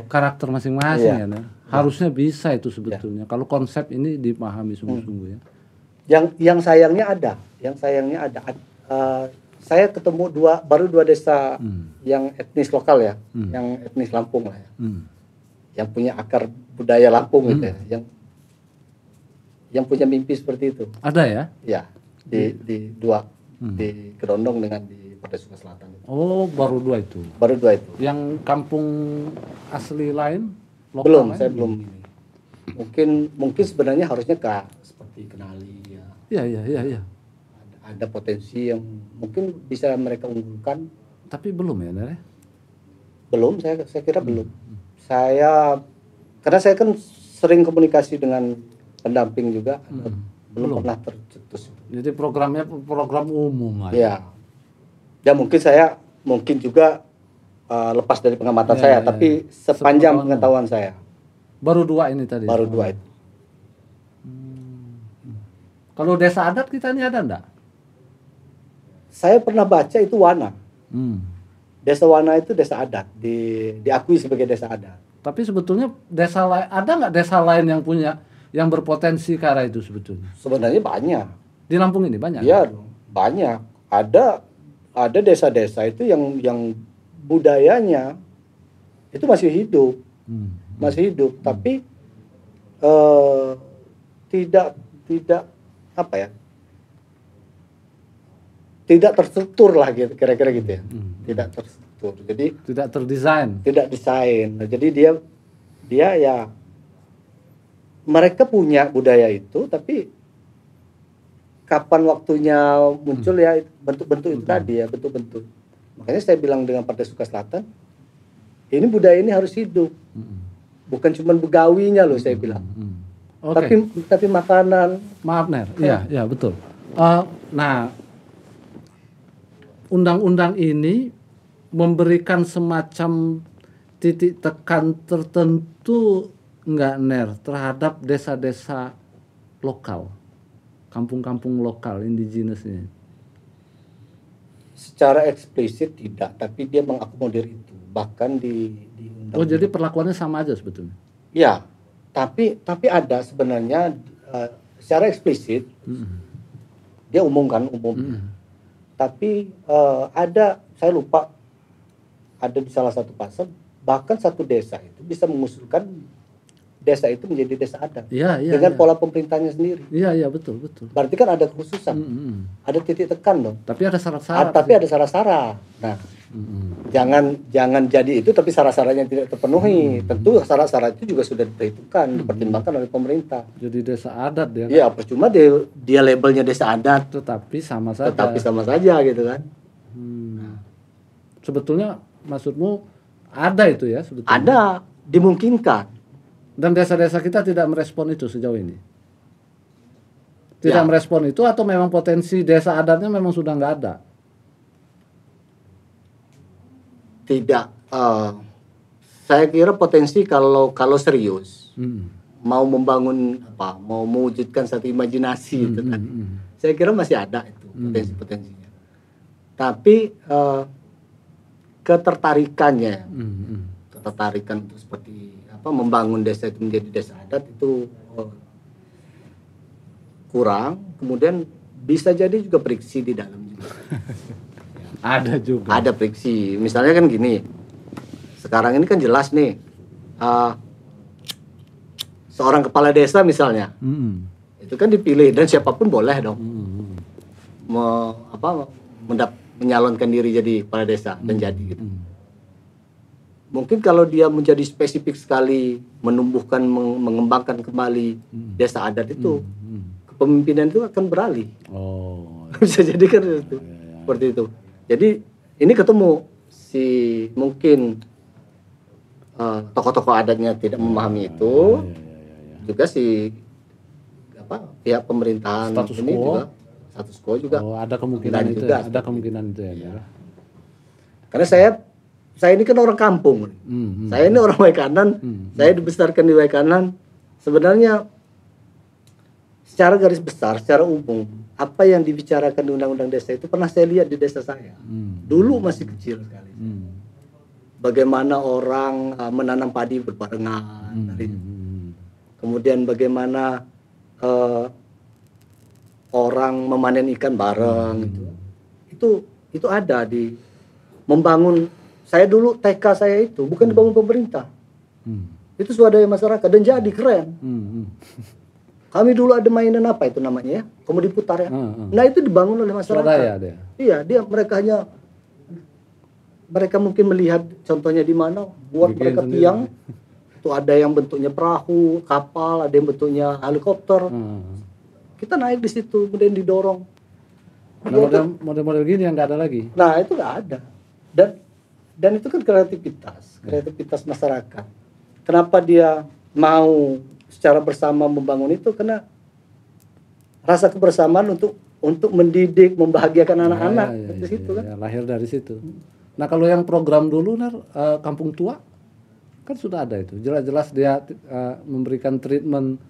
karakter masing-masing ya. Harusnya bisa itu sebetulnya. Kalau konsep ini dipahami sungguh-sungguh ya. Yang sayangnya ada. Saya ketemu baru dua desa yang etnis lokal ya, yang etnis Lampung lah ya, yang punya akar budaya Lampung gitu ya, yang punya mimpi seperti itu. Ada ya? Ya, di dua, di Kedondong dengan di Partai Selatan. Oh, baru dua itu. Yang kampung asli lain? Belum, saya belum ini. Mungkin sebenarnya harusnya seperti Kenali ya. Iya. Ada potensi yang mungkin bisa mereka unggulkan. Tapi belum ya, Nere? Belum, saya kira belum. Karena saya kan sering komunikasi dengan pendamping juga, belum pernah tercetus. Jadi programnya program umum aja. Ya. Ya mungkin juga lepas dari pengamatan saya, tapi sepanjang pengetahuan saya. Baru dua ini tadi. Baru dua itu. Kalau desa adat kita ini ada enggak? Saya pernah baca itu Wana. Desa Wana itu desa adat, diakui sebagai desa adat. Tapi sebetulnya desa lain ada nggak desa lain yang berpotensi ke arah itu sebetulnya? Sebenarnya banyak. Di Lampung ini banyak? Iya dong, banyak. Ada desa-desa itu yang budayanya itu masih hidup, tapi tidak apa ya? Tidak terstruktur lah gitu, kira-kira gitu ya. Tidak terstruktur. Jadi tidak terdesain. Tidak desain. Nah, jadi dia ya mereka punya budaya itu, tapi kapan waktunya muncul ya bentuk-bentuk itu tadi ya, bentuk-bentuk. Makanya saya bilang dengan Partai Suka Selatan, ini budaya ini harus hidup. Bukan cuma begawinya loh saya bilang. Okay. Tapi makanan. Maaf Ner, iya betul. Nah, undang-undang ini memberikan semacam titik tekan tertentu enggak Ner terhadap desa-desa lokal, kampung-kampung lokal indigenous ini? Secara eksplisit tidak, tapi dia mengakomodir itu, bahkan di undang-undang. Oh, jadi perlakuannya sama aja sebetulnya? Ya, tapi ada sebenarnya secara eksplisit dia umum. Tapi ada, saya lupa, ada di salah satu pasal, bahkan satu desa itu bisa mengusulkan desa itu menjadi desa adat dengan pola pemerintahnya sendiri. Iya betul. Berarti kan ada kekhususan, ada titik tekan dong. Tapi ada syarat-syarat. Ada syarat-syarat. Nah, jangan jadi itu tapi syarat-syaratnya tidak terpenuhi. Tentu syarat-syarat itu juga sudah diperhitungkan, dipertimbangkan oleh pemerintah. Jadi desa adat ya. Iya, percuma dia labelnya desa adat, tetapi sama saja gitu kan. Sebetulnya maksudmu ada itu ya sebetulnya? Ada, dimungkinkan. Dan desa-desa kita tidak merespon itu sejauh ini? Tidak merespon itu atau memang potensi desa adatnya memang sudah nggak ada? Tidak. Saya kira potensi kalau serius mau membangun mau mewujudkan satu imajinasi itu tadi. Saya kira masih ada itu potensi-potensinya. Tapi ketertarikan untuk seperti membangun desa itu menjadi desa adat itu kurang. Kemudian bisa jadi juga friksi di dalam juga. Ada juga. Ada friksi. Misalnya kan gini, sekarang ini kan jelas nih, seorang kepala desa misalnya, itu itu kan dipilih dan siapapun boleh dong Hmm. menyalonkan diri jadi kepala desa dan jadi gitu. Hmm. Mungkin kalau dia menjadi spesifik sekali menumbuhkan mengembangkan kembali desa adat itu, kepemimpinan itu akan beralih. Oh. Bisa jadi kan itu. Seperti itu. Jadi ini ketemu si mungkin tokoh-tokoh adatnya tidak memahami itu, juga si pihak pemerintahan Status ini quo. juga status quo juga. Oh, ada kemungkinan Dan itu. juga Ada kemungkinan itu ya. Karena saya ini kan orang kampung. Saya ini orang Waikanan. Saya dibesarkan di Waikanan. Sebenarnya secara garis besar, secara umum, apa yang dibicarakan di Undang-Undang Desa itu pernah saya lihat di desa saya. Dulu masih kecil sekali. Bagaimana orang menanam padi berbarengan. Kemudian bagaimana orang memanen ikan bareng itu ada di membangun. Saya dulu TK saya itu bukan dibangun pemerintah, itu swadaya masyarakat dan jadi keren. Kami dulu ada mainan apa itu namanya ya, komedi putar ya. Nah itu dibangun oleh masyarakat. Swadaya dia. Iya, mereka mungkin melihat contohnya di mana buat Bikin mereka sendiri. tiang. Itu ada yang bentuknya perahu, kapal, ada yang bentuknya helikopter. Kita naik di situ, kemudian didorong. Nah, model-model gini yang nggak ada lagi. Nah itu nggak ada. Dan itu kan kreativitas masyarakat. Kenapa dia mau secara bersama membangun itu? Karena rasa kebersamaan untuk mendidik, membahagiakan anak-anak dari situ kan. Lahir dari situ. Nah kalau yang program dulu Kampung Tua kan sudah ada itu. Jelas-jelas dia memberikan treatment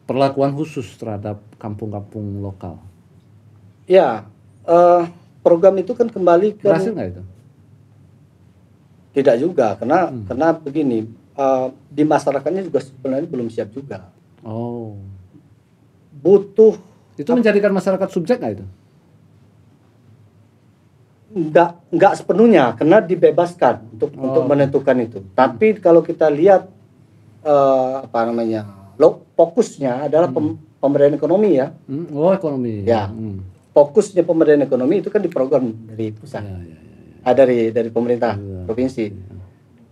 perlakuan khusus terhadap kampung-kampung lokal. Ya, program itu kan kembali ke Berhasil nggak itu? tidak juga, karena begini, di masyarakatnya juga sebenarnya belum siap juga. Oh. Butuh Itu menjadikan masyarakat subjek nggak itu? nggak sepenuhnya, karena dibebaskan untuk menentukan itu. Tapi kalau kita lihat fokusnya adalah pemberdayaan ekonomi ya. Oh ekonomi. Ya. Fokusnya pemberdayaan ekonomi itu kan di program dari pusat, dari pemerintah provinsi.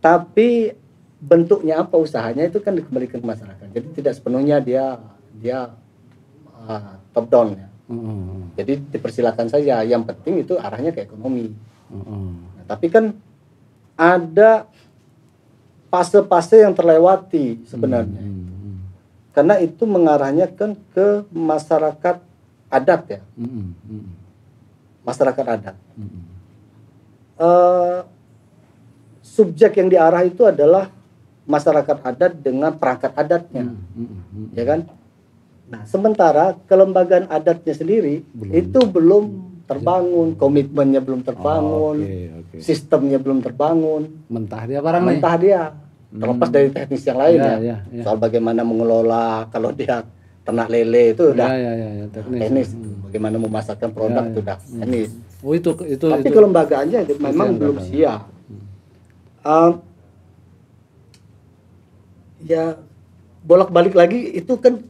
Tapi bentuknya apa usahanya itu kan dikembalikan ke masyarakat. Jadi tidak sepenuhnya dia top down ya. Jadi dipersilakan saja. Yang penting itu arahnya ke ekonomi. Nah, tapi kan ada fase-fase yang terlewati sebenarnya. Karena itu mengarahnya kan ke masyarakat adat ya. Masyarakat adat. Subjek yang diarah itu adalah masyarakat adat dengan perangkat adatnya. Ya kan? Nah, sementara kelembagaan adatnya sendiri itu belum terbangun, komitmennya belum terbangun, sistemnya belum terbangun. Mentah dia barang Mentah dia. Terlepas dari teknis yang lain ya. Soal bagaimana mengelola, kalau dia ternak lele itu udah teknis. Bagaimana memasarkan produk itu udah teknis. Oh itu. Tapi kelembagaannya memang belum siap. Ya bolak-balik lagi itu kan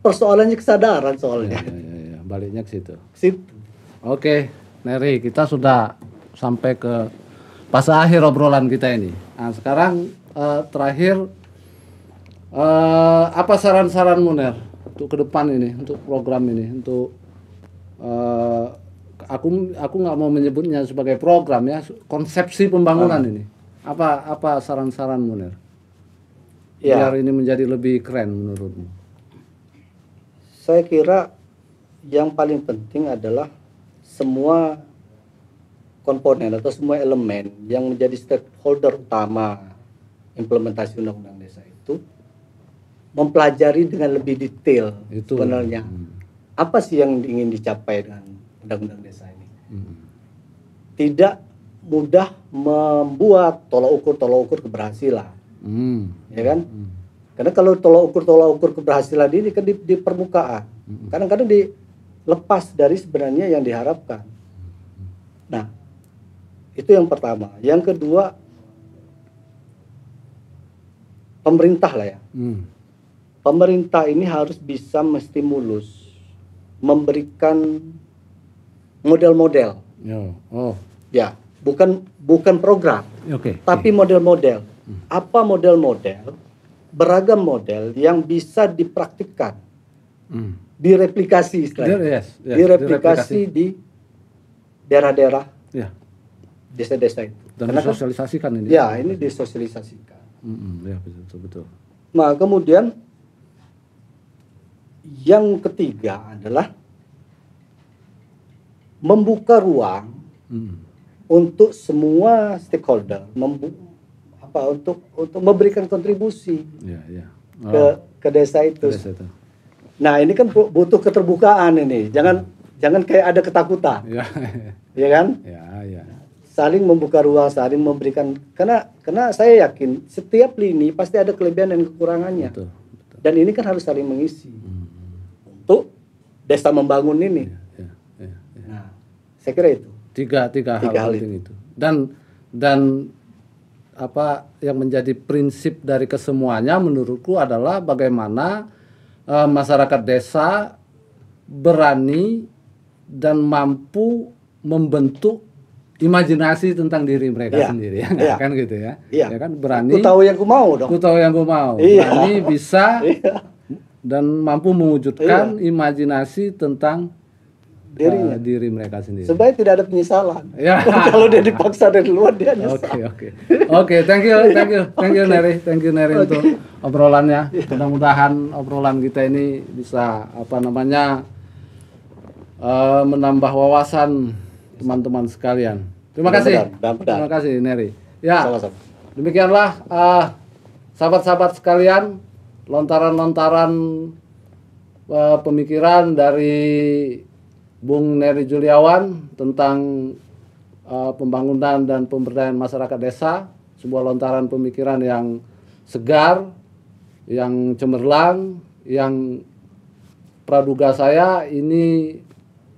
persoalannya kesadaran soalnya. Ya, baliknya ke situ. Situ. Oke, Neri, kita sudah sampai ke fase akhir obrolan kita ini. Nah, sekarang terakhir apa saran-saranmu, Ner, untuk ke depan ini, untuk program ini, untuk aku nggak mau menyebutnya sebagai program ya, konsepsi pembangunan ini. Apa saran-saranmu, Ner? Biar ini menjadi lebih keren menurutmu. Saya kira yang paling penting adalah semua komponen atau semua elemen yang menjadi stakeholder utama implementasi Undang-Undang Desa itu mempelajari dengan lebih detail itu sebenarnya apa sih yang ingin dicapai dengan Undang-Undang Desa ini. Tidak mudah membuat tolak ukur keberhasilan, ya kan? Karena kalau tolak ukur keberhasilan ini kan di permukaan, kadang-kadang dilepas dari sebenarnya yang diharapkan. Nah, itu yang pertama. Yang kedua, pemerintah lah ya. pemerintah ini harus bisa menstimulus, memberikan model-model. Ya, bukan program, tapi model-model. Apa model-model? Beragam model yang bisa dipraktikkan, direplikasi istilahnya, direplikasi di daerah-daerah, desa-desa itu. Dan disosialisasikan ini. Ya, ini disosialisasikan. Ya, betul. Nah, kemudian yang ketiga adalah membuka ruang untuk semua stakeholder, untuk memberikan kontribusi ke desa itu. Nah, ini kan butuh keterbukaan ini. Jangan kayak ada ketakutan. Ya kan? Ya. Saling membuka ruang, saling memberikan, karena saya yakin setiap lini pasti ada kelebihan dan kekurangannya. Betul. Dan ini kan harus saling mengisi untuk desa membangun ini. Nah, saya kira itu tiga hal penting itu. Dan apa yang menjadi prinsip dari kesemuanya menurutku adalah bagaimana masyarakat desa berani dan mampu membentuk imajinasi tentang diri mereka sendiri, kan gitu ya. Ya kan, berani. Ku tahu yang ku mau dong. Ku tahu yang ku mau. Berani bisa dan mampu mewujudkan imajinasi tentang diri mereka sendiri. Supaya tidak ada penyesalan. Kalau dia dipaksa dari luar dia nyesal. Oke, thank you Neri untuk obrolannya. Mudah-mudahan obrolan kita ini bisa menambah wawasan teman-teman sekalian. Terima kasih Neri. Ya, sama-sama. Demikianlah sahabat-sahabat sekalian, lontaran-lontaran pemikiran dari Bung Neri Juliawan tentang pembangunan dan pemberdayaan masyarakat desa. Sebuah lontaran pemikiran yang segar, yang cemerlang, yang praduga saya ini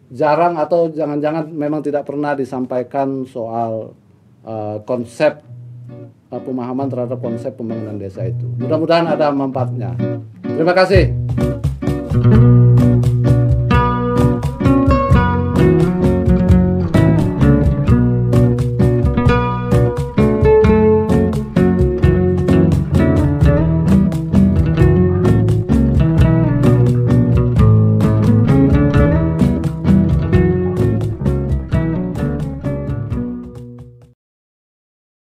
jarang atau jangan-jangan memang tidak pernah disampaikan soal konsep pemahaman terhadap konsep pembangunan desa itu. Mudah-mudahan ada manfaatnya. Terima kasih.